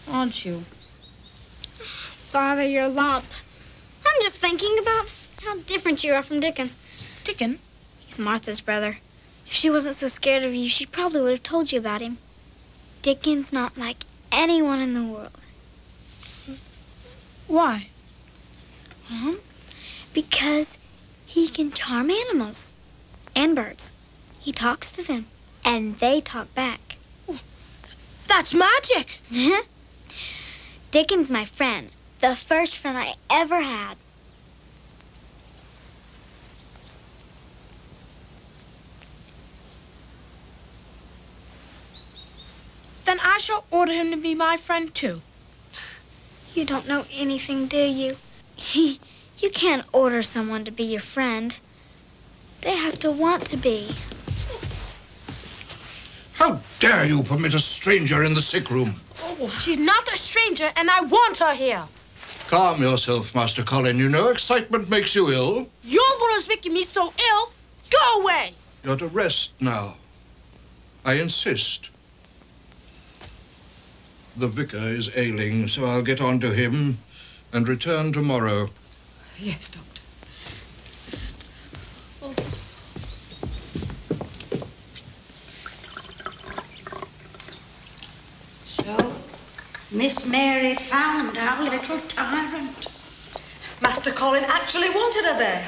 [SPEAKER 15] aren't you?
[SPEAKER 1] Father, your lump. I'm just thinking about how different you are from Dickon.
[SPEAKER 15] Dickon?
[SPEAKER 1] He's Martha's brother. If she wasn't so scared of you, she probably would have told you about him. Dickon's not like anyone in the world.
[SPEAKER 15] Why?
[SPEAKER 1] Because he can charm animals and birds. He talks to them, and they talk back.
[SPEAKER 15] That's magic.
[SPEAKER 1] Dickon's my friend, the first friend I ever had.
[SPEAKER 15] Then I shall order him to be my friend too.
[SPEAKER 1] You don't know anything, do you? You can't order someone to be your friend. They have to want to be.
[SPEAKER 5] How dare you permit a stranger in the sick room?
[SPEAKER 15] Oh, she's not a stranger, and I want her here.
[SPEAKER 5] Calm yourself, Master Colin. You know excitement makes you ill.
[SPEAKER 15] You're the one who's making me so ill. Go away.
[SPEAKER 5] You're to rest now. I insist. The vicar is ailing, so I'll get on to him and return tomorrow.
[SPEAKER 7] Yes, Doctor.
[SPEAKER 16] So, Miss Mary found our little tyrant.
[SPEAKER 7] Master Colin actually wanted her there.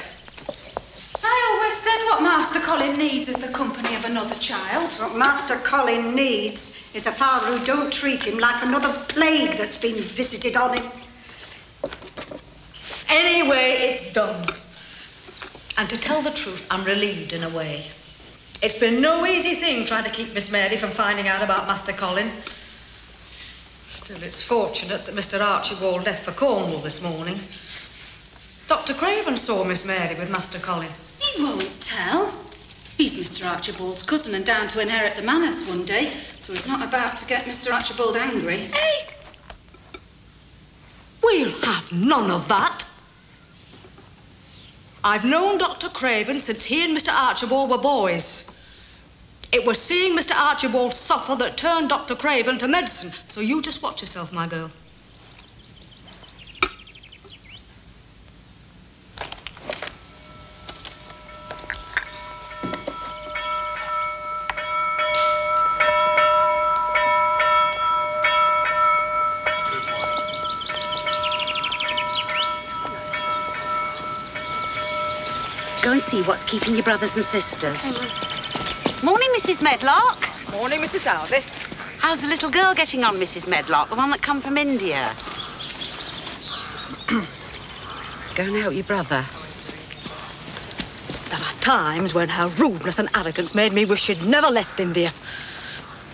[SPEAKER 17] I always said what Master Colin needs is the company of another child.
[SPEAKER 16] What Master Colin needs is a father who don't treat him like another plague that's been visited on him.
[SPEAKER 7] Anyway, it's done. And to tell the truth, I'm relieved in a way. It's been no easy thing trying to keep Miss Mary from finding out about Master Colin. Still, it's fortunate that Mr. Archibald left for Cornwall this morning. Dr. Craven saw Miss Mary with Master Colin.
[SPEAKER 17] He won't tell. He's Mr. Archibald's cousin and down to inherit the manors one day, so he's not about to get Mr. Archibald angry.
[SPEAKER 7] Hey! We'll have none of that. I've known Dr. Craven since he and Mr. Archibald were boys. It was seeing Mr. Archibald suffer that turned Dr. Craven to medicine, so you just watch yourself, my girl.
[SPEAKER 16] Go and see what's keeping your brothers and sisters. Morning, Mrs. Medlock.
[SPEAKER 7] Morning, Mrs. Sowerby.
[SPEAKER 16] How's the little girl getting on, Mrs. Medlock? The one that come from India? Go and help your brother.
[SPEAKER 7] There are times when her rudeness and arrogance made me wish she'd never left India.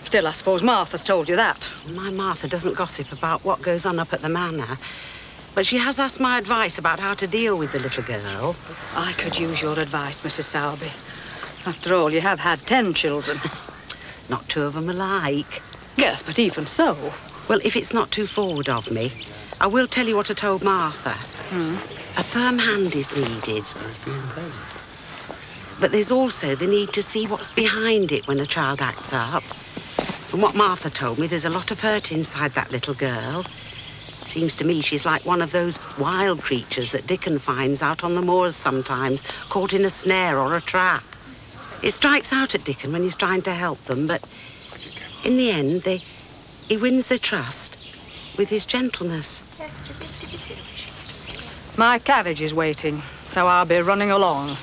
[SPEAKER 7] Still, I suppose Martha's told you that.
[SPEAKER 16] My Martha doesn't gossip about what goes on up at the manor, but she has asked my advice about how to deal with the little girl.
[SPEAKER 7] I could use your advice, Mrs. Sowerby. After all, you have had 10 children.
[SPEAKER 16] Not 2 of them alike.
[SPEAKER 7] Yes, but even so.
[SPEAKER 16] Well, if it's not too forward of me, I will tell you what I told Martha. A firm hand is needed. But there's also the need to see what's behind it when a child acts up. From what Martha told me, there's a lot of hurt inside that little girl. Seems to me she's like one of those wild creatures that Dickon finds out on the moors sometimes, caught in a snare or a trap. It strikes out at Dickon when he's trying to help them, but in the end, he wins their trust with his gentleness.
[SPEAKER 7] My carriage is waiting, so I'll be running along.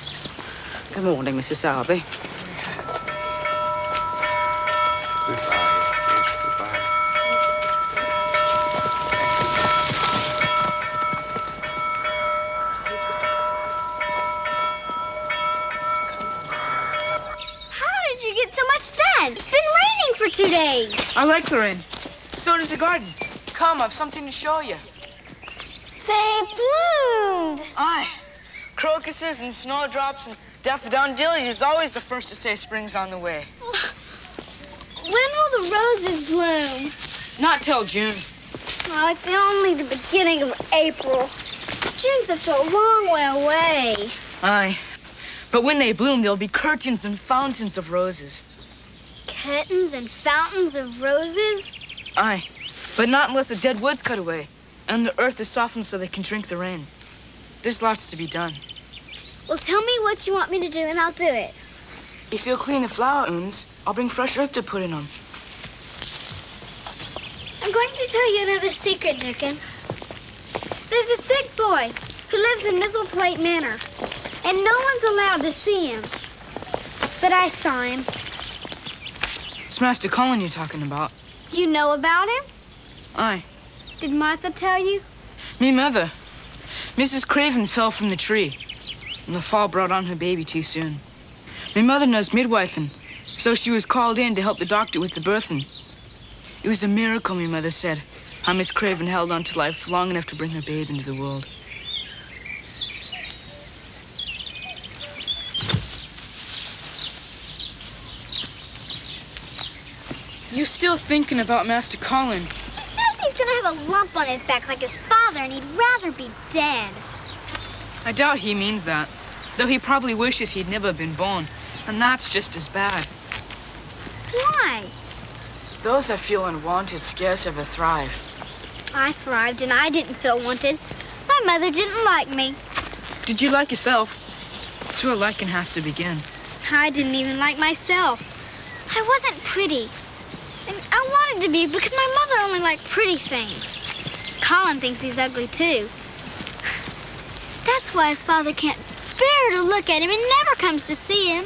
[SPEAKER 7] Good morning, Mrs. Sowerby.
[SPEAKER 14] How did you get so much done? It's been raining for 2 days.
[SPEAKER 10] I like the rain. So does the garden. Come, I've something to show you.
[SPEAKER 14] They bloomed.
[SPEAKER 10] Aye. Crocuses and snowdrops and daffodils is always the first to say spring's on the way.
[SPEAKER 14] When will the roses bloom?
[SPEAKER 10] Not till June.
[SPEAKER 14] Oh, it's only the beginning of April. June's such a long way away.
[SPEAKER 10] Aye. But when they bloom, there'll be curtains and fountains of roses.
[SPEAKER 14] Curtains and fountains of roses?
[SPEAKER 10] Aye. But not unless the dead wood's cut away and the earth is softened so they can drink the rain. There's lots to be done.
[SPEAKER 14] Well, tell me what you want me to do and I'll do it.
[SPEAKER 10] If you'll clean the flower urns, I'll bring fresh earth to put in them.
[SPEAKER 14] I'm going to tell you another secret, Dickon. There's a sick boy who lives in Misselthwaite Manor, and no one's allowed to see him. But I saw him.
[SPEAKER 10] It's Master Colin you're talking about.
[SPEAKER 14] You know about him?
[SPEAKER 10] Aye.
[SPEAKER 14] Did Martha tell you?
[SPEAKER 10] Me mother. Mrs. Craven fell from the tree, and the fall brought on her baby too soon. Me mother knows midwifing, so she was called in to help the doctor with the birthing. It was a miracle, me mother said, how Miss Craven held on to life long enough to bring her babe into the world. You still thinking about Master Colin?
[SPEAKER 14] He says he's gonna have a lump on his back like his father, and he'd rather be dead.
[SPEAKER 10] I doubt he means that, though he probably wishes he'd never been born, and that's just as bad.
[SPEAKER 14] Why?
[SPEAKER 10] Those that feel unwanted scarce ever thrive.
[SPEAKER 14] I thrived, and I didn't feel wanted. My mother didn't like me.
[SPEAKER 10] Did you like yourself? That's where liking has to begin.
[SPEAKER 14] I didn't even like myself. I wasn't pretty. And I wanted to be because my mother only liked pretty things. Colin thinks he's ugly, too. That's why his father can't bear to look at him and never comes to see him.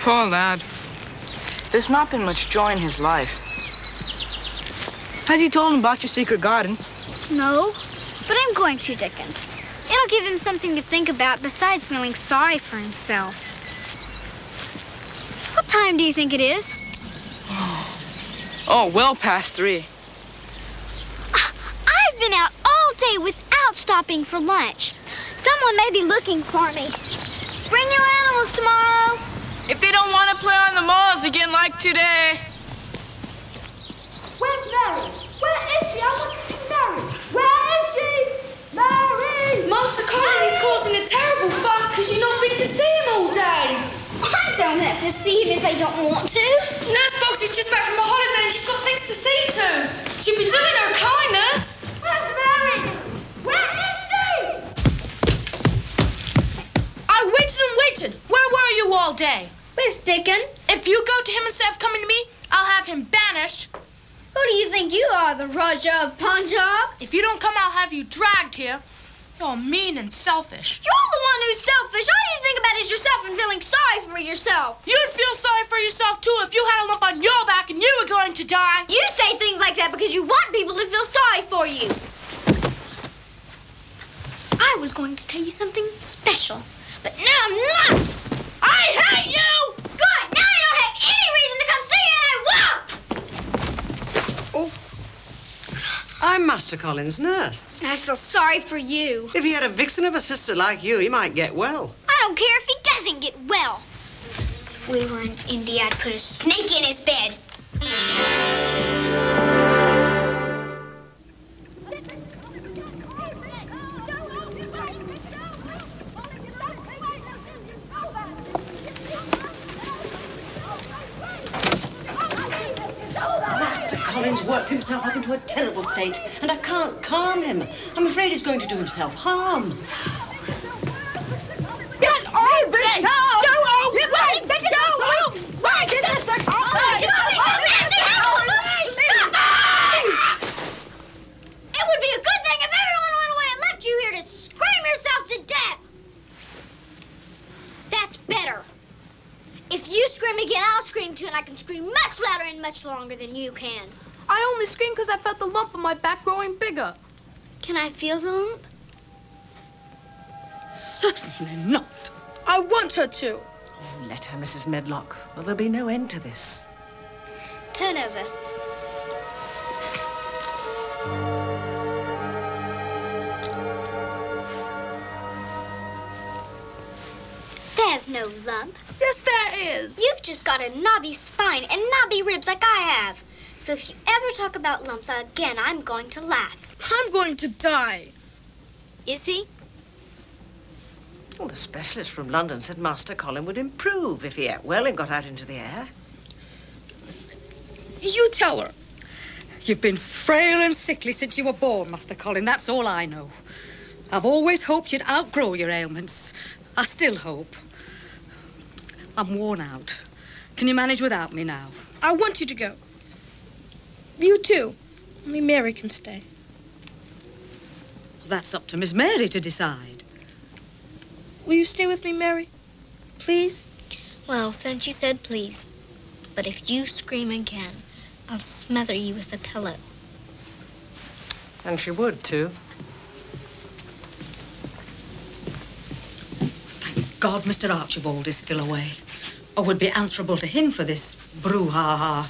[SPEAKER 10] Poor lad. There's not been much joy in his life. Has he told him about your secret garden?
[SPEAKER 14] No, but I'm going to, Dickon. It'll give him something to think about besides feeling sorry for himself. What time do you think it is?
[SPEAKER 10] Oh, well past 3.
[SPEAKER 14] I've been out all day without stopping for lunch. Someone may be looking for me. Bring your animals tomorrow.
[SPEAKER 10] If they don't want to play on the malls again like today.
[SPEAKER 15] Where's Mary? Where is she? I want to see Mary. Where is she? Mary!
[SPEAKER 12] Master Colin is causing a terrible fuss because you've not been to see him all day.
[SPEAKER 14] I don't have to see him if I don't want to.
[SPEAKER 12] Nurse Foxy's just back from a holiday and she's got things to see to. She'll be doing her a kindness.
[SPEAKER 15] Where's Mary? Where is she?
[SPEAKER 12] I waited and waited. Where were you all day?
[SPEAKER 14] With Dickon.
[SPEAKER 12] If you go to him instead of coming to me, I'll have him banished.
[SPEAKER 14] Who do you think you are, the Raja of Punjab?
[SPEAKER 12] If you don't come, I'll have you dragged here. You're mean and selfish.
[SPEAKER 14] You're the one who's selfish. All you think about is yourself and feeling sorry for yourself.
[SPEAKER 12] You'd feel sorry for yourself, too, if you had a lump on your back and you were going to die.
[SPEAKER 14] You say things like that because you want people to feel sorry for you. I was going to tell you something special, but now I'm not. I hate you! Good! Now I don't have any reason to come see you, and I won't!
[SPEAKER 18] Oh. I'm Master Colin's nurse.
[SPEAKER 14] I feel sorry for you.
[SPEAKER 18] If he had a vixen of a sister like you, he might get well.
[SPEAKER 14] I don't care if he doesn't get well. If we were in India, I'd put a snake in his bed.
[SPEAKER 18] Colin's worked himself up into a terrible state, and I can't calm him. I'm afraid he's going to do himself harm.
[SPEAKER 15] Get over it! Go! Right! Go! Right! It is the
[SPEAKER 14] It would be a good thing if everyone went away and left you here to scream too, and I can scream much louder and much longer than you can.
[SPEAKER 15] I only screamed because I felt the lump on my back growing bigger.
[SPEAKER 14] Can I feel the lump?
[SPEAKER 15] Certainly not. I want her to.
[SPEAKER 18] Oh, let her, Mrs. Medlock, or there'll be no end to this.
[SPEAKER 14] Turn over. There's no lump.
[SPEAKER 15] Yes, there is.
[SPEAKER 14] You've just got a knobby spine and knobby ribs like I have. So if you ever talk about lumps again, I'm going to laugh.
[SPEAKER 15] I'm going to die.
[SPEAKER 14] Is he?
[SPEAKER 18] Well, the specialist from London said Master Colin would improve if he ate well and got out into the air.
[SPEAKER 15] You tell her.
[SPEAKER 7] You've been frail and sickly since you were born, Master Colin. That's all I know. I've always hoped you'd outgrow your ailments. I still hope. I'm worn out. Can you manage without me now?
[SPEAKER 15] I want you to go. You too. Only Mary can stay.
[SPEAKER 7] That's up to Miss Mary to decide.
[SPEAKER 15] Will you stay with me, Mary? Please?
[SPEAKER 14] Well, since you said please. But if you scream again, I'll smother you with a pillow.
[SPEAKER 18] And she would, too.
[SPEAKER 7] Thank God Mr. Archibald is still away. Or would be answerable to him for this brouhaha.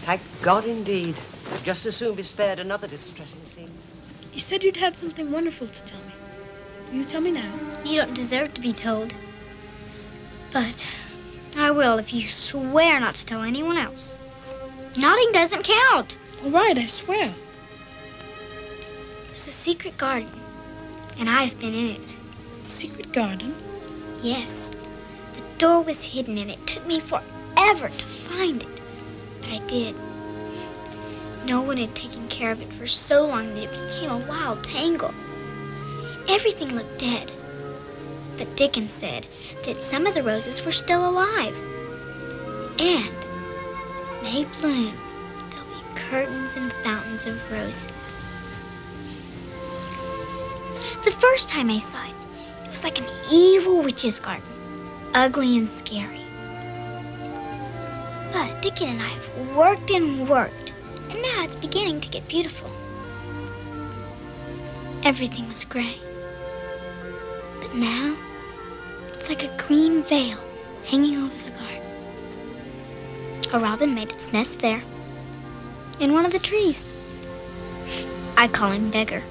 [SPEAKER 18] Thank God indeed. I'd just as soon be spared another distressing scene.
[SPEAKER 15] You said you'd had something wonderful to tell me. Will you tell me now?
[SPEAKER 14] You don't deserve to be told. But I will if you swear not to tell anyone else. Nodding doesn't count.
[SPEAKER 15] All right, I swear.
[SPEAKER 14] There's a secret garden, and I've been in it.
[SPEAKER 15] A secret garden?
[SPEAKER 14] Yes. The door was hidden, and it took me forever to find it. But I did. No one had taken care of it for so long that it became a wild tangle. Everything looked dead. But Dickens said that some of the roses were still alive. And they bloom. There'll be curtains and fountains of roses. The first time I saw it, it was like an evil witch's garden. Ugly and scary. But Dickens and I have worked and worked, and now it's beginning to get beautiful. Everything was gray. But now, it's like a green veil hanging over the garden. A robin made its nest there, in one of the trees. I call him Beggar.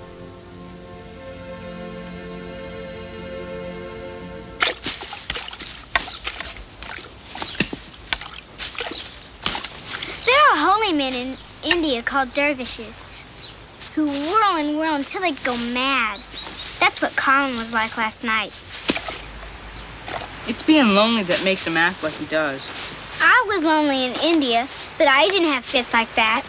[SPEAKER 14] There are holy men in India called dervishes who whirl and whirl until they go mad. That's what Colin was like last night.
[SPEAKER 10] It's being lonely that makes him act like he does.
[SPEAKER 14] I was lonely in India, but I didn't have fits like that.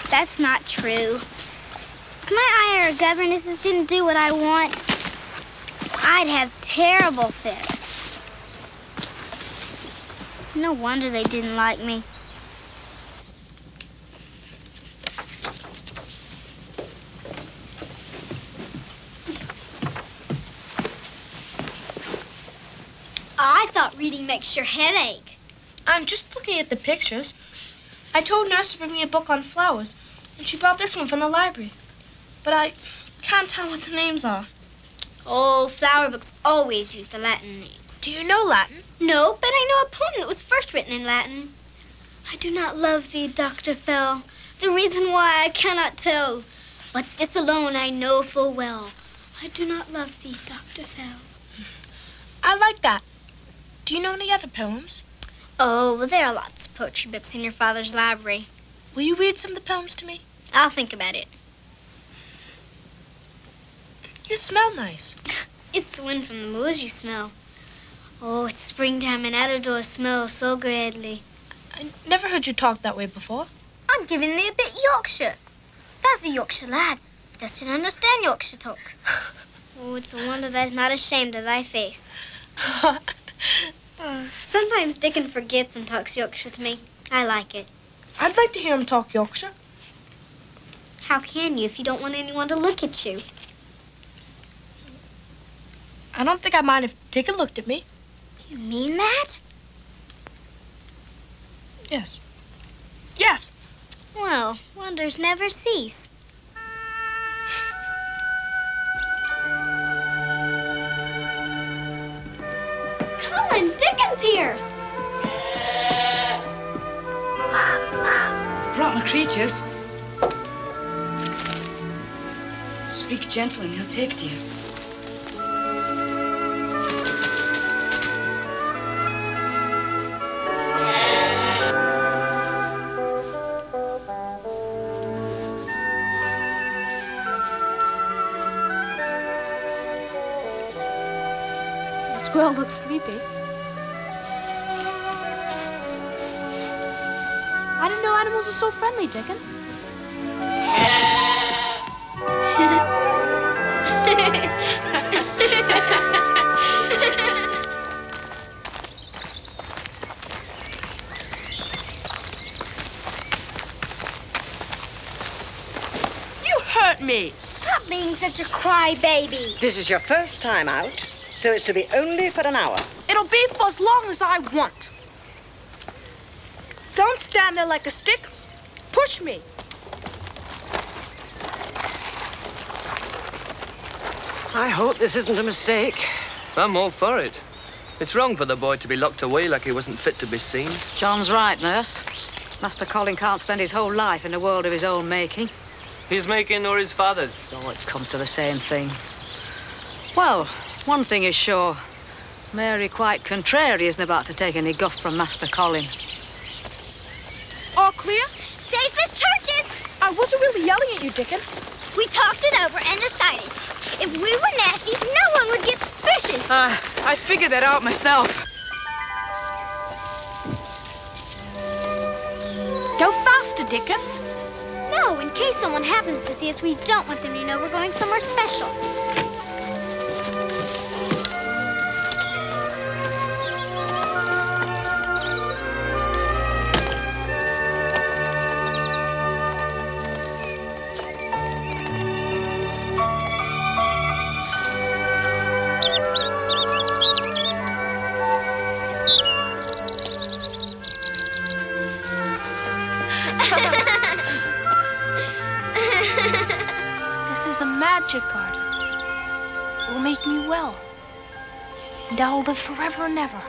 [SPEAKER 14] That's not true. If my IR governesses didn't do what I want, I'd have terrible fits. No wonder they didn't like me. I thought reading makes your head ache.
[SPEAKER 15] I'm just looking at the pictures. I told Nurse to bring me a book on flowers, and she brought this one from the library. But I can't tell what the names are.
[SPEAKER 14] Oh, flower books always use the Latin names.
[SPEAKER 15] Do you know Latin?
[SPEAKER 14] No, but I know a poem that was first written in Latin. I do not love thee, Dr. Fell, the reason why I cannot tell. But this alone I know full well. I do not love thee, Dr. Fell.
[SPEAKER 15] I like that. Do you know any other poems?
[SPEAKER 14] Oh, well, there are lots of poetry books in your father's library.
[SPEAKER 15] Will you read some of the poems to me?
[SPEAKER 14] I'll think about it.
[SPEAKER 15] You smell nice.
[SPEAKER 14] It's the wind from the moors you smell. Oh, it's springtime and out of doors smells so greatly.
[SPEAKER 15] I never heard you talk that way before.
[SPEAKER 14] I'm giving thee a bit Yorkshire. That's a Yorkshire lad. Doesn't understand Yorkshire talk. Oh, it's a wonder thou's not ashamed of thy face. Sometimes Dickon forgets and talks Yorkshire to me. I like it.
[SPEAKER 15] I'd like to hear him talk Yorkshire.
[SPEAKER 14] How can you if you don't want anyone to look at you?
[SPEAKER 15] I don't think I mind if Dickon looked at me.
[SPEAKER 14] You mean that?
[SPEAKER 15] Yes. Yes.
[SPEAKER 14] Well, wonders never cease. Colin, Dickon's here.
[SPEAKER 18] Brought my creatures. Speak gentle and he'll take to you.
[SPEAKER 15] The squirrel looks sleepy. I didn't know animals were so friendly, Dickon.
[SPEAKER 18] You hurt me.
[SPEAKER 14] Stop being such a crybaby.
[SPEAKER 18] This is your first time out, so it's to be only for an hour.
[SPEAKER 15] It'll be for as long as I want. Don't stand there like a stick. Push me.
[SPEAKER 18] I hope this isn't a mistake.
[SPEAKER 9] I'm all for it. It's wrong for the boy to be locked away like he wasn't fit to be seen.
[SPEAKER 7] John's right, nurse. Master Colin can't spend his whole life in a world of his own making.
[SPEAKER 9] His making or his father's?
[SPEAKER 7] Oh, it comes to the same thing. Well, one thing is sure. Mary quite contrary isn't about to take any guff from Master Colin.
[SPEAKER 15] All clear?
[SPEAKER 14] Safe as churches.
[SPEAKER 15] I wasn't really yelling at you, Dickon.
[SPEAKER 14] We talked it over and decided if we were nasty, no one would get suspicious.
[SPEAKER 18] I figured that out myself.
[SPEAKER 15] Go faster, Dickon.
[SPEAKER 14] No, in case someone happens to see us, we don't want them to know we're going somewhere special.
[SPEAKER 15] This is a magic garden. It will make me well. And I will live forever and ever.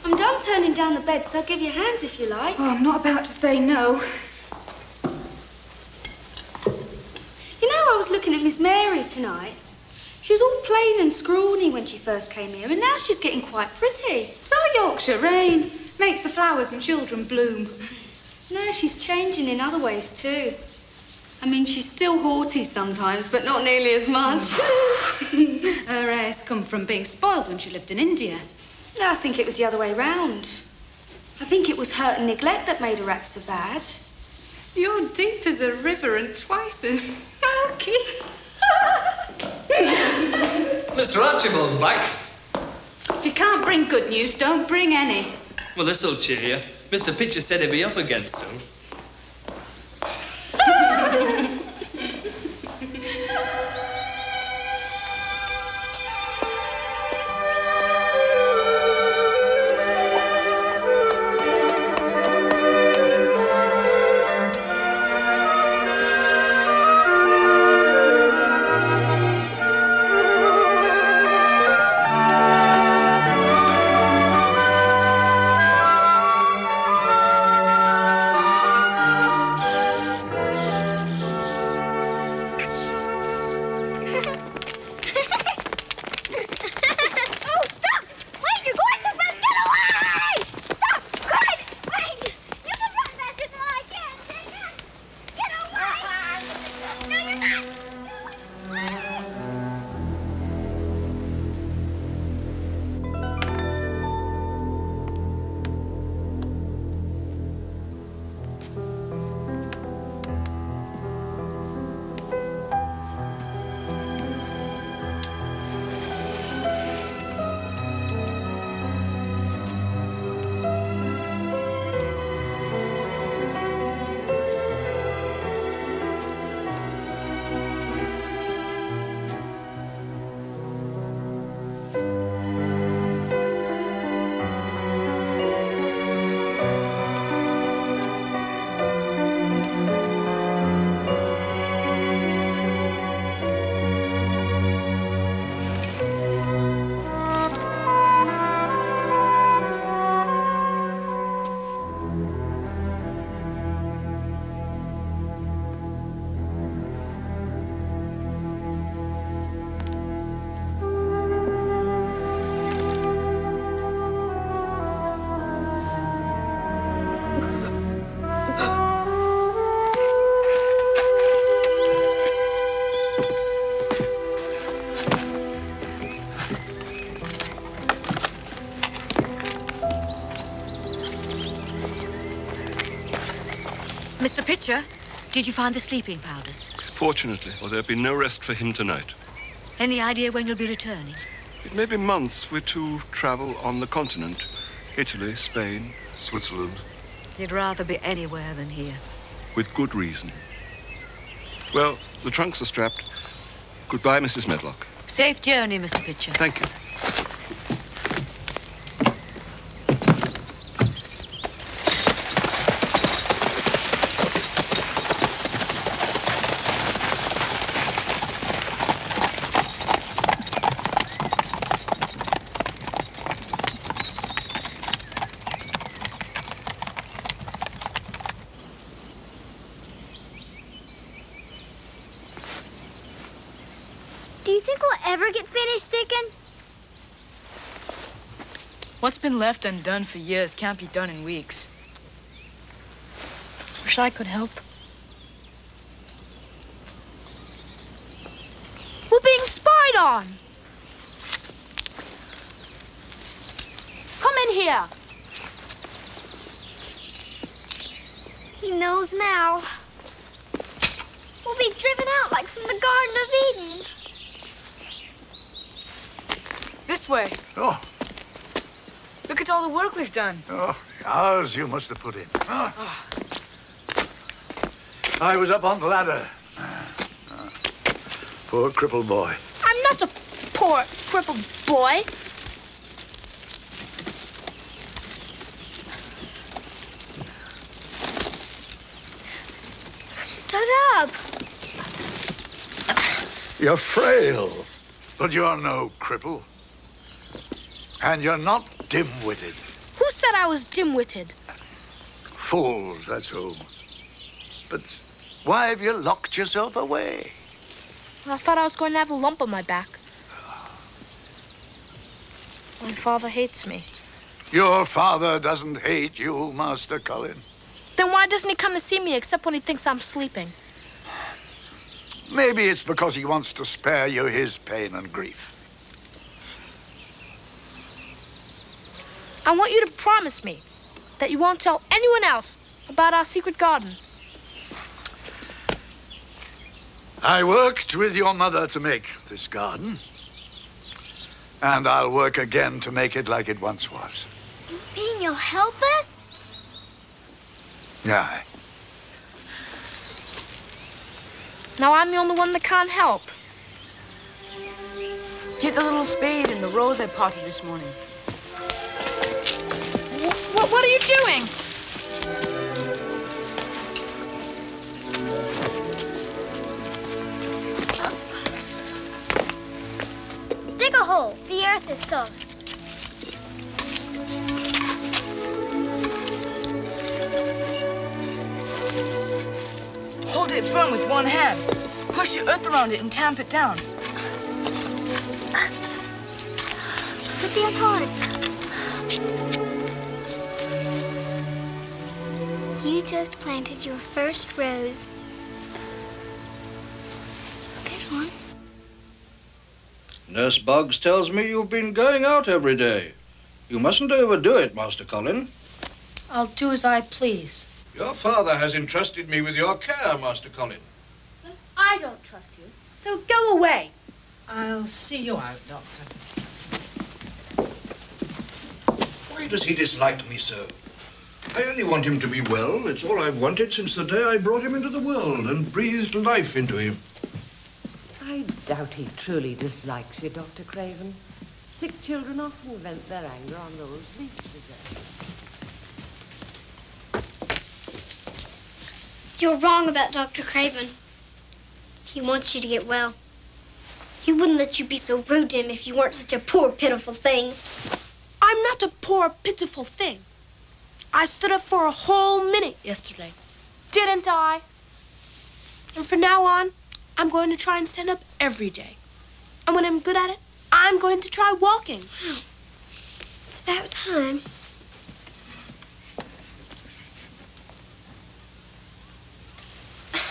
[SPEAKER 12] I'm done turning down the bed, so I'll give you a hand if you like.
[SPEAKER 17] Oh, I'm not about to say no.
[SPEAKER 12] You know, I was looking at Miss Mary tonight. She was all plain and scrawny when she first came here, and now she's getting quite pretty.
[SPEAKER 17] So Yorkshire rain makes the flowers and children bloom.
[SPEAKER 12] No, she's changing in other ways too. I mean, she's still haughty sometimes, but not nearly as much.
[SPEAKER 17] Her heirs come from being spoiled when she lived in India.
[SPEAKER 12] No, I think it was the other way round. I think it was hurt and neglect that made her act so bad.
[SPEAKER 17] You're deep as a river and twice as milky.
[SPEAKER 9] Mr. Archibald's back.
[SPEAKER 17] If you can't bring good news, don't bring any.
[SPEAKER 9] Well, this'll cheer you. Mr. Pitcher said he'd be off again soon.
[SPEAKER 7] Mr. Pitcher, did you find the sleeping powders?
[SPEAKER 11] Fortunately, or there'll be no rest for him tonight.
[SPEAKER 7] Any idea when you'll be returning?
[SPEAKER 11] It may be months. We're to travel on the continent. Italy, Spain, Switzerland.
[SPEAKER 7] You'd rather be anywhere than here.
[SPEAKER 11] With good reason. Well, the trunks are strapped. Goodbye, Mrs. Medlock.
[SPEAKER 7] Safe journey, Mr. Pitcher.
[SPEAKER 11] Thank you.
[SPEAKER 14] Do you think we'll ever get finished digging?
[SPEAKER 10] What's been left undone for years can't be done in weeks.
[SPEAKER 15] Wish I could help. We're being spied on! Come in here!
[SPEAKER 14] He knows now. We'll be driven out like from the Garden of Eden.
[SPEAKER 10] This way.
[SPEAKER 5] Oh.
[SPEAKER 10] Look at all the work we've done.
[SPEAKER 5] Oh, hours you must have put in. Oh. I was up on the ladder. Poor crippled boy.
[SPEAKER 15] I'm not a poor, crippled boy.
[SPEAKER 14] Stood up.
[SPEAKER 5] You're frail, but you're no cripple. And you're not dim-witted.
[SPEAKER 15] Who said I was dim-witted?
[SPEAKER 5] Fools, that's who. But why have you locked yourself away?
[SPEAKER 15] I thought I was going to have a lump on my back. My father hates me.
[SPEAKER 5] Your father doesn't hate you, Master Colin.
[SPEAKER 15] Then why doesn't he come to see me except when he thinks I'm sleeping?
[SPEAKER 5] Maybe it's because he wants to spare you his pain and grief.
[SPEAKER 15] I want you to promise me that you won't tell anyone else about our secret garden.
[SPEAKER 5] I worked with your mother to make this garden. And I'll work again to make it like it once was.
[SPEAKER 14] You mean you'll help us?
[SPEAKER 5] Aye.
[SPEAKER 15] Now I'm the only one that can't help.
[SPEAKER 10] Get the little spade and the rose I potted this morning.
[SPEAKER 15] What are you doing?
[SPEAKER 14] Dig a hole. The earth is soft.
[SPEAKER 10] Hold it firm with one hand. Push the earth around it and tamp it down.
[SPEAKER 14] Put the hard. You just planted your first rose. There's one.
[SPEAKER 6] Nurse Buggs tells me you've been going out every day. You mustn't overdo it, Master Colin.
[SPEAKER 15] I'll do as I please.
[SPEAKER 6] Your father has entrusted me with your care, Master Colin.
[SPEAKER 15] I don't trust you, so go away.
[SPEAKER 18] I'll see you out, Doctor.
[SPEAKER 6] Why does he dislike me so? I only want him to be well. It's all I've wanted since the day I brought him into the world and breathed life into him.
[SPEAKER 16] I doubt he truly dislikes you, Dr. Craven. Sick children often vent their anger on those least deserving.
[SPEAKER 14] You're wrong about Dr. Craven. He wants you to get well. He wouldn't let you be so rude to him if you weren't such a poor, pitiful thing.
[SPEAKER 15] I'm not a poor, pitiful thing. I stood up for a whole minute yesterday. Didn't I? And from now on, I'm going to try and stand up every day. And when I'm good at it, I'm going to try walking.
[SPEAKER 14] It's about time.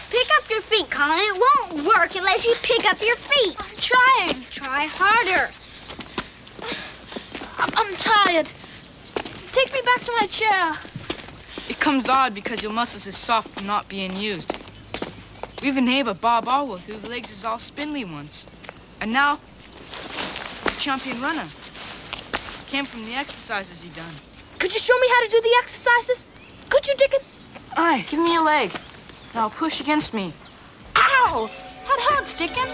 [SPEAKER 14] Pick up your feet, Colin. It won't work unless you pick up your feet.
[SPEAKER 15] I'm trying.
[SPEAKER 14] Try harder.
[SPEAKER 15] I'm tired. Take me back to my chair.
[SPEAKER 10] It becomes odd because your muscles is soft from not being used. We have a neighbor, Bob Allworth, whose legs is all spindly once. And now, he's a champion runner. Came from the exercises he done.
[SPEAKER 15] Could you show me how to do the exercises? Could you, Dickon?
[SPEAKER 10] Aye, give me a leg. Now push against me.
[SPEAKER 15] Ow! That hurts, Dickon.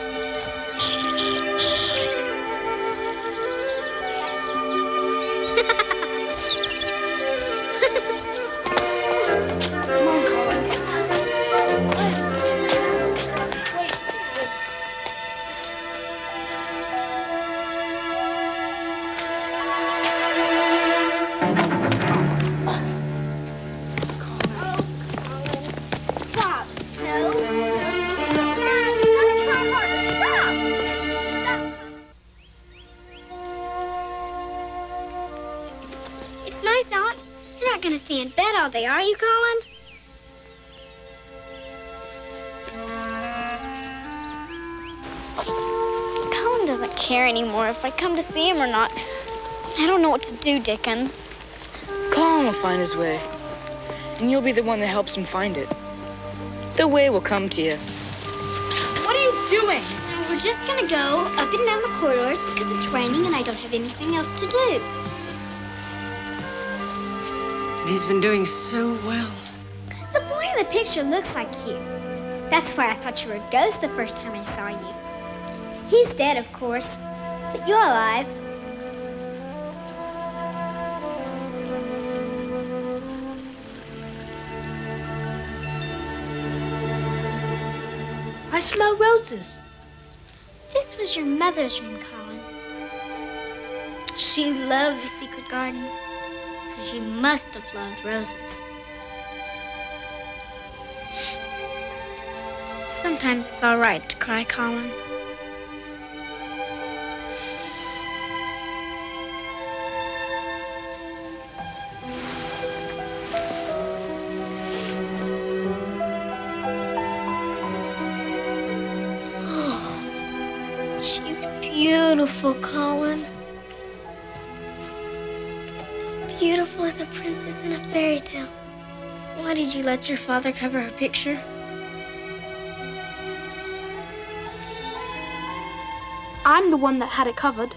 [SPEAKER 14] Stop. No. You gotta try harder. Stop. It's nice out. You're not gonna stay in bed all day, are you, Colin? Colin doesn't care anymore if I come to see him or not. I don't know what to do, Dickon.
[SPEAKER 10] Colin will find his way. And you'll be the one that helps him find it. The way will come to you.
[SPEAKER 15] What are you doing?
[SPEAKER 14] We're just gonna go up and down the corridors because it's raining and I don't have anything else to do.
[SPEAKER 16] He's been doing so well.
[SPEAKER 14] The boy in the picture looks like you. That's why I thought you were a ghost the first time I saw you. He's dead, of course, but you're alive.
[SPEAKER 15] I smell roses.
[SPEAKER 14] This was your mother's room, Colin. She loved the secret garden, so she must have loved roses. Sometimes it's all right to cry, Colin. She's beautiful, Colin. As beautiful as a princess in a fairy tale. Why did you let your father cover her picture?
[SPEAKER 15] I'm the one that had it covered.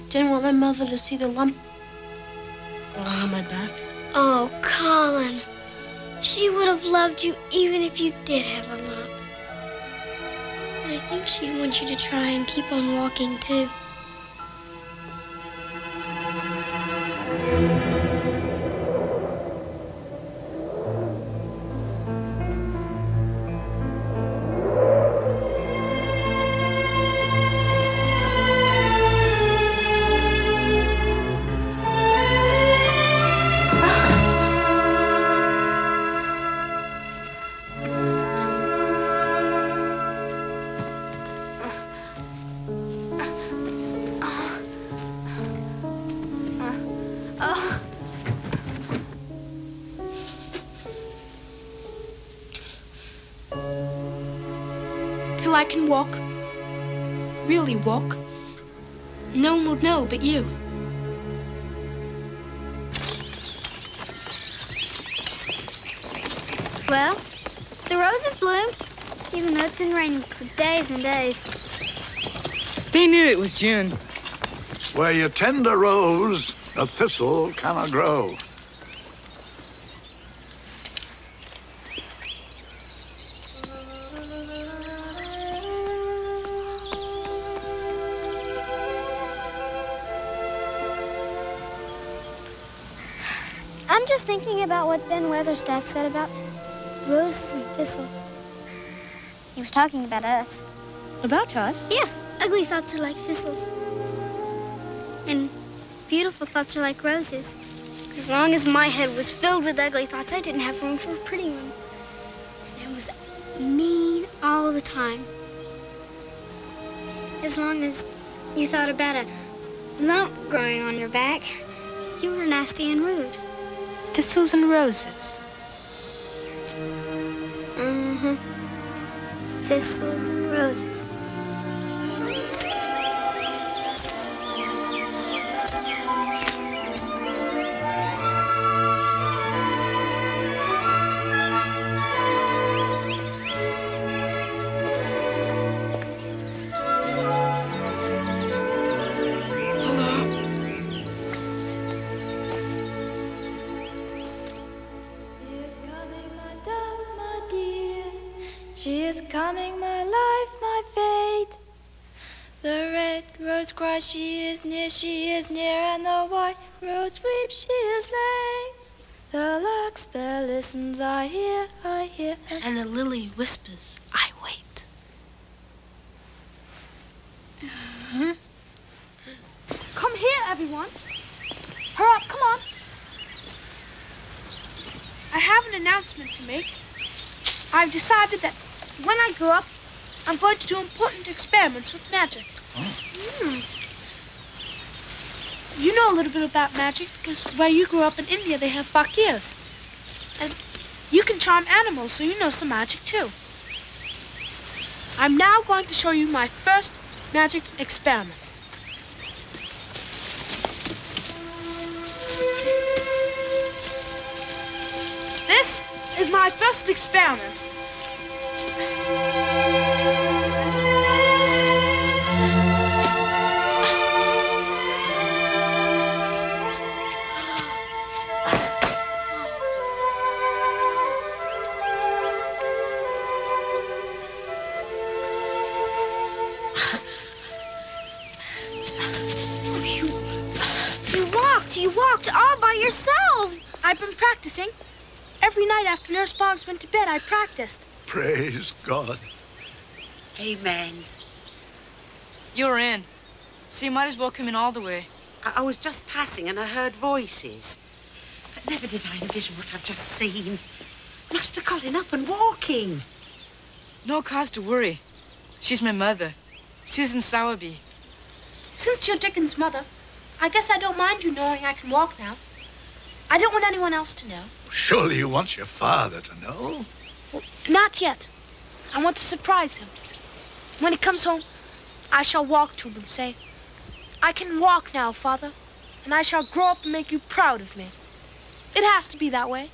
[SPEAKER 15] Didn't want my mother to see the lump on my back.
[SPEAKER 14] Oh, Colin. She would have loved you even if you did have a lump. But I think she'd want you to try and keep on walking, too.
[SPEAKER 15] Till I can walk. Really walk. No one would know but you.
[SPEAKER 14] Well, the roses bloom, even though it's been raining for days and days.
[SPEAKER 10] They knew it was June.
[SPEAKER 5] Where you tend a rose, a thistle cannot grow.
[SPEAKER 14] I'm just thinking about what Ben Weatherstaff said about roses and thistles. He was talking about us.
[SPEAKER 15] About us?
[SPEAKER 14] Yes, ugly thoughts are like thistles. And beautiful thoughts are like roses. As long as my head was filled with ugly thoughts, I didn't have room for a pretty one. And it was mean all the time. As long as you thought about a lump growing on your back, you were nasty and rude.
[SPEAKER 15] Thistles and roses.
[SPEAKER 14] Mm-hmm. Thistles and roses.
[SPEAKER 19] She is coming, my life, my fate. The red rose cries, she is near, and the white rose weeps, she is late. The larkspur listens, I hear,
[SPEAKER 15] and the lily whispers, I wait. Come here, everyone. Hurry up, come on. I have an announcement to make. I've decided that when I grow up, I'm going to do important experiments with magic. You know a little bit about magic because where you grew up in India, they have fakirs. And you can charm animals, so you know some magic too. I'm now going to show you my first magic experiment. This is my first experiment.
[SPEAKER 14] You walked all by yourself.
[SPEAKER 15] I've been practicing. Every night after Nurse Boggs went to bed, I practiced.
[SPEAKER 5] Praise God.
[SPEAKER 16] Amen.
[SPEAKER 10] You're in. So you might as well come in all the way.
[SPEAKER 16] I was just passing and I heard voices. But never did I envision what I've just seen. Master Colin up and walking.
[SPEAKER 10] No cause to worry. She's my mother, Susan Sowerby.
[SPEAKER 15] Since you're Dickon's mother, I guess I don't mind you knowing I can walk now. I don't want anyone else to know.
[SPEAKER 5] Surely you want your father to know?
[SPEAKER 15] Well, not yet. I want to surprise him. When he comes home, I shall walk to him and say, I can walk now, Father, and I shall grow up and make you proud of me. It has to be that way.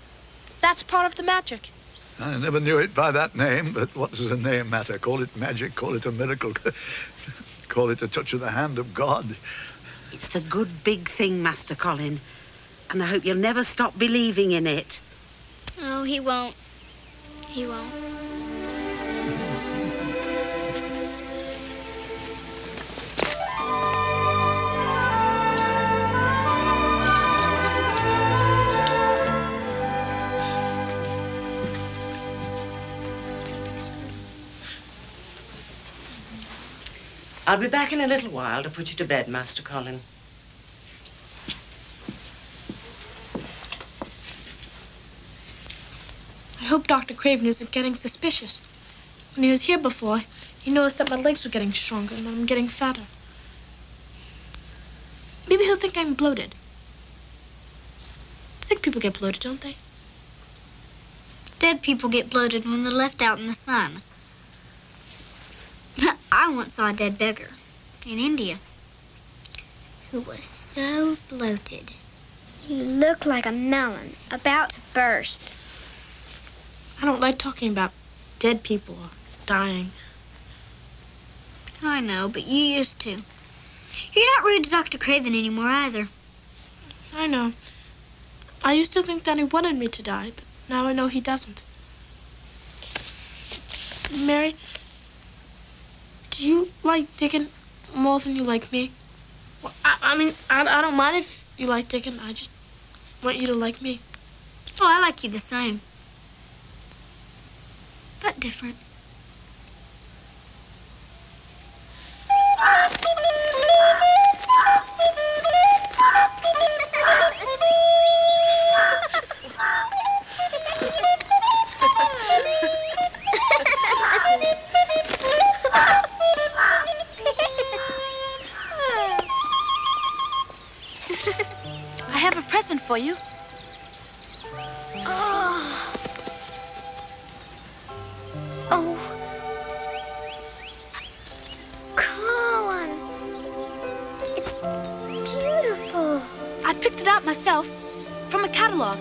[SPEAKER 15] That's part of the magic.
[SPEAKER 5] I never knew it by that name, but what does a name matter? Call it magic, call it a miracle, call it a touch of the hand of God.
[SPEAKER 16] It's the good big thing, Master Colin. And I hope you'll never stop believing in it.
[SPEAKER 14] Oh, he won't. He won't.
[SPEAKER 18] I'll be back in a little while to put you to bed, Master Colin.
[SPEAKER 15] I hope Dr. Craven isn't getting suspicious. When he was here before, he noticed that my legs were getting stronger and that I'm getting fatter. Maybe he'll think I'm bloated. Sick people get bloated, don't they?
[SPEAKER 14] Dead people get bloated when they're left out in the sun. I once saw a dead beggar in India who was so bloated. He looked like a melon about to burst.
[SPEAKER 15] I don't like talking about dead people or dying.
[SPEAKER 14] I know, but you used to. You're not rude to Dr. Craven anymore either.
[SPEAKER 15] I know. I used to think that he wanted me to die, but now I know he doesn't. Mary, do you like Dickon more than you like me? Well, I mean, I don't mind if you like Dickon. I just want you to like me.
[SPEAKER 14] Oh, I like you the same. But different.
[SPEAKER 15] I have a present for you.
[SPEAKER 14] Oh. Colin. It's beautiful.
[SPEAKER 15] I picked it out myself from a catalog,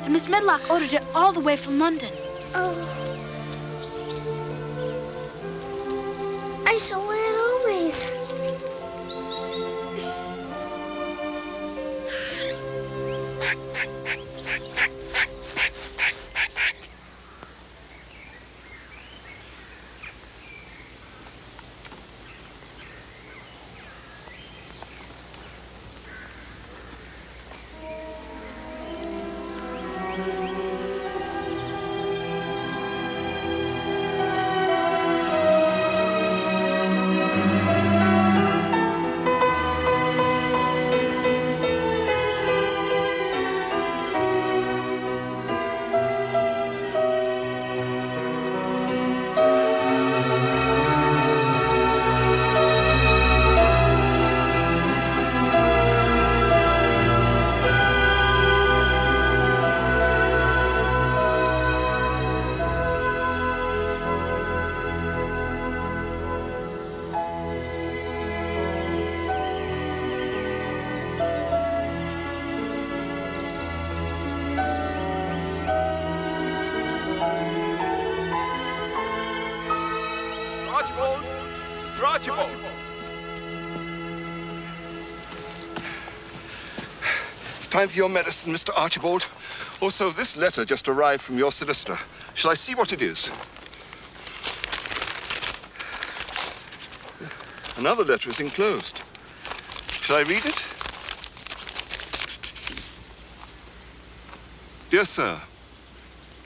[SPEAKER 15] and Miss Medlock ordered it all the way from London.
[SPEAKER 14] Oh. I shall wear it always.
[SPEAKER 11] Archibald! It's time for your medicine, Mr. Archibald. Also, this letter just arrived from your solicitor. Shall I see what it is? Another letter is enclosed. Shall I read it? Dear Sir,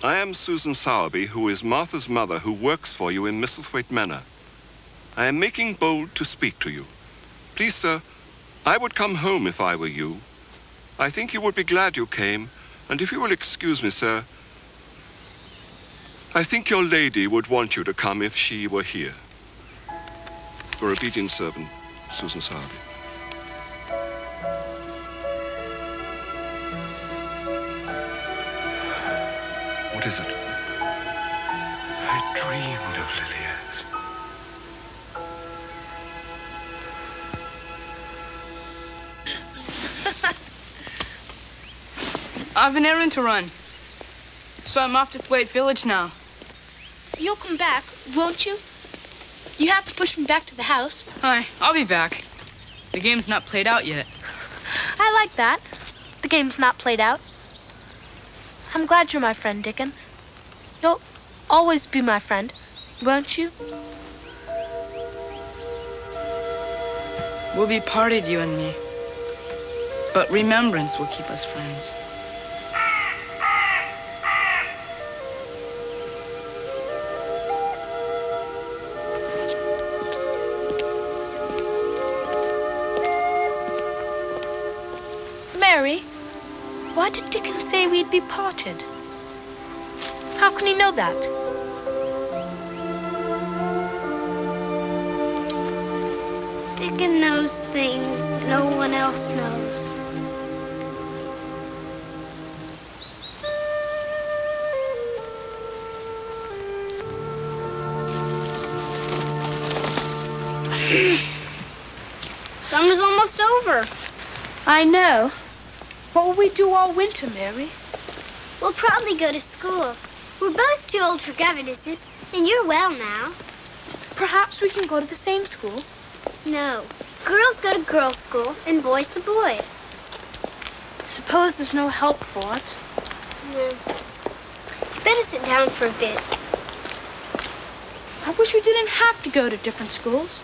[SPEAKER 11] I am Susan Sowerby, who is Martha's mother, who works for you in Misselthwaite Manor. I am making bold to speak to you. Please, sir, I would come home if I were you. I think you would be glad you came, and if you will excuse me, sir, I think your lady would want you to come if she were here. Your obedient servant, Susan Sowerby. What is it?
[SPEAKER 13] I dreamed of Lilias.
[SPEAKER 10] I've an errand to run, so I'm off to Thwaite Village now.
[SPEAKER 15] You'll come back, won't you? You have to push me back to the house.
[SPEAKER 10] Hi, I'll be back. The game's not played out yet.
[SPEAKER 15] I like that. The game's not played out. I'm glad you're my friend, Dickon. You'll always be my friend, won't you?
[SPEAKER 10] We'll be parted, you and me. But remembrance will keep us friends.
[SPEAKER 15] Mary, why did Dickon say we'd be parted? How can he know that?
[SPEAKER 14] Dickon knows things no one else knows.
[SPEAKER 1] Summer's almost over.
[SPEAKER 15] I know. What will we do all winter, Mary?
[SPEAKER 14] We'll probably go to school. We're both too old for governesses, and you're well now.
[SPEAKER 15] Perhaps we can go to the same school.
[SPEAKER 14] No. Girls go to girls' school, and boys to boys.
[SPEAKER 15] Suppose there's no help for it.
[SPEAKER 14] No. Better sit down for a bit.
[SPEAKER 15] I wish we didn't have to go to different schools.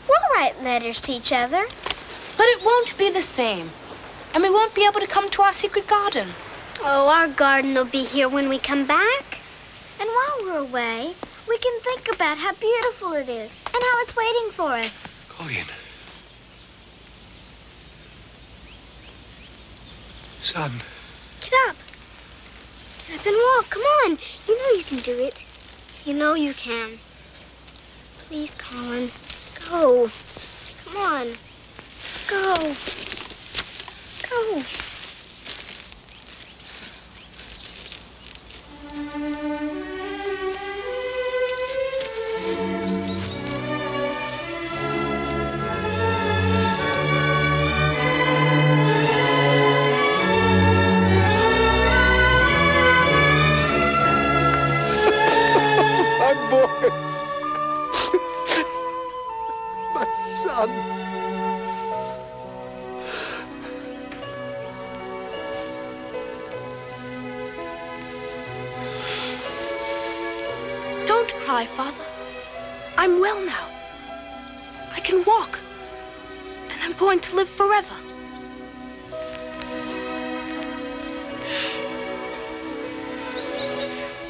[SPEAKER 14] We'll write letters to each other.
[SPEAKER 15] But it won't be the same. And we won't be able to come to our secret garden.
[SPEAKER 14] Oh, our garden will be here when we come back. And while we're away, we can think about how beautiful it is and how it's waiting for us.
[SPEAKER 13] Colleen. Son.
[SPEAKER 14] Get up. Get up and walk. Come on. You know you can do it. You know you can. Please, Colin. Go. Come on. Go. Go.
[SPEAKER 5] My boy. My son.
[SPEAKER 15] Don't cry, Father. I'm well now. I can walk. And I'm going to live forever.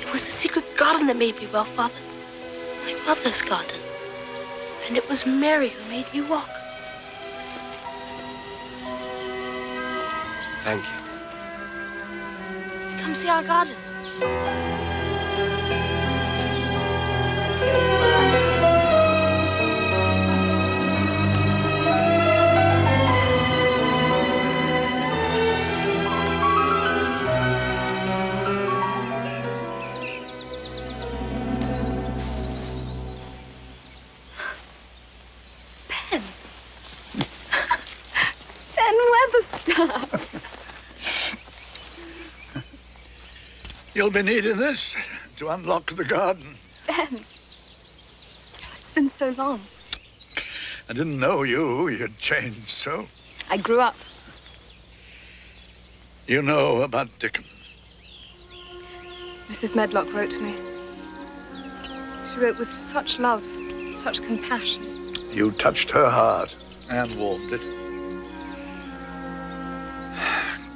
[SPEAKER 15] It was the secret garden that made me well, Father. My mother's garden. And it was Mary who made me walk.
[SPEAKER 13] Thank you.
[SPEAKER 15] Come see our garden.
[SPEAKER 5] You'll be needing this to unlock the garden.
[SPEAKER 20] Ben, it's been so long.
[SPEAKER 5] I didn't know you'd changed so.
[SPEAKER 20] I grew up.
[SPEAKER 5] You know about Dickon?
[SPEAKER 20] Mrs. Medlock wrote to me. She wrote with such love, such compassion.
[SPEAKER 5] You touched her heart and warmed it.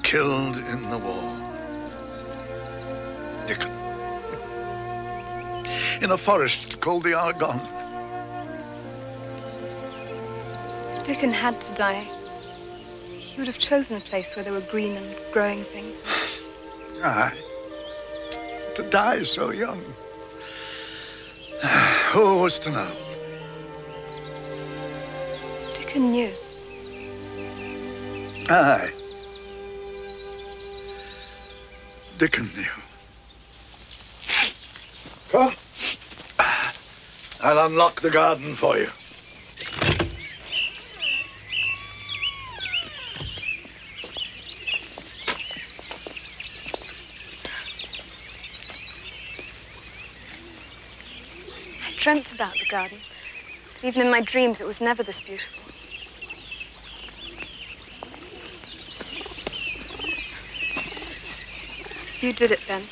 [SPEAKER 5] Killed in the war. Dickon. In a forest called the Argonne.
[SPEAKER 20] Dickon had to die. He would have chosen a place where there were green and growing things.
[SPEAKER 5] Aye. To die so young. Who was to know?
[SPEAKER 20] Dickon knew.
[SPEAKER 5] Aye. Dickon knew. Come. I'll unlock the garden for you.
[SPEAKER 20] I dreamt about the garden, but even in my dreams it was never this beautiful. You did it, Ben.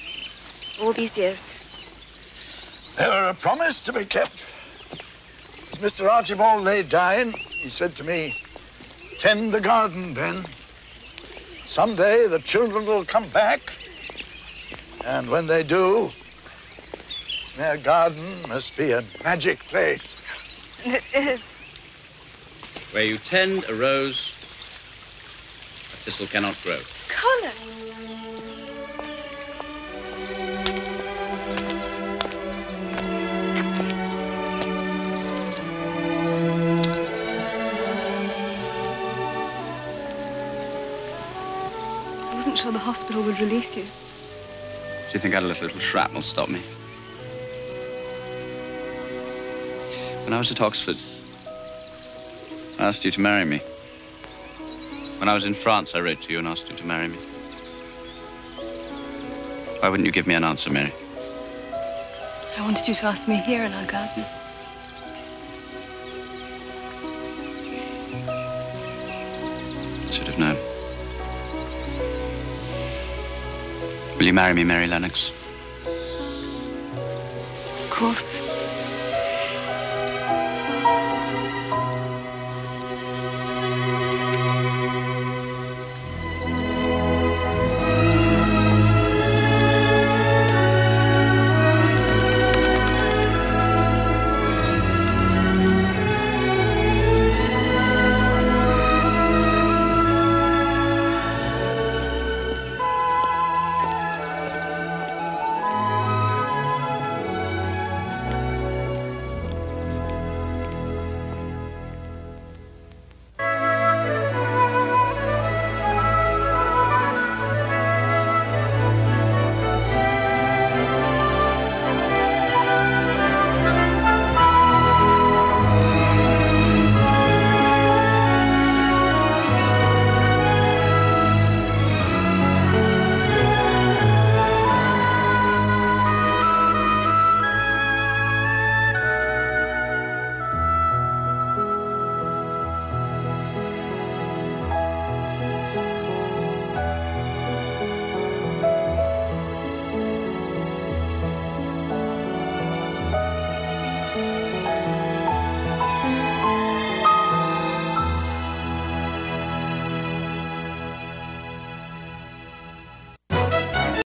[SPEAKER 20] All these years.
[SPEAKER 5] They were a promise to be kept. As Mr. Archibald lay dying, he said to me, "Tend the garden, Ben. Someday the children will come back, and when they do, their garden must be a magic place."
[SPEAKER 20] And it is.
[SPEAKER 21] Where you tend a rose, a thistle cannot grow.
[SPEAKER 20] Colin! I wasn't sure the hospital would release you.
[SPEAKER 21] Do you think I'd let a little shrapnel stop me? When I was at Oxford, I asked you to marry me. When I was in France, I wrote to you and asked you to marry me. Why wouldn't you give me an answer, Mary?
[SPEAKER 20] I wanted you to ask me here in our garden.
[SPEAKER 21] Should have known. Will you marry me, Mary Lennox?
[SPEAKER 20] Of course.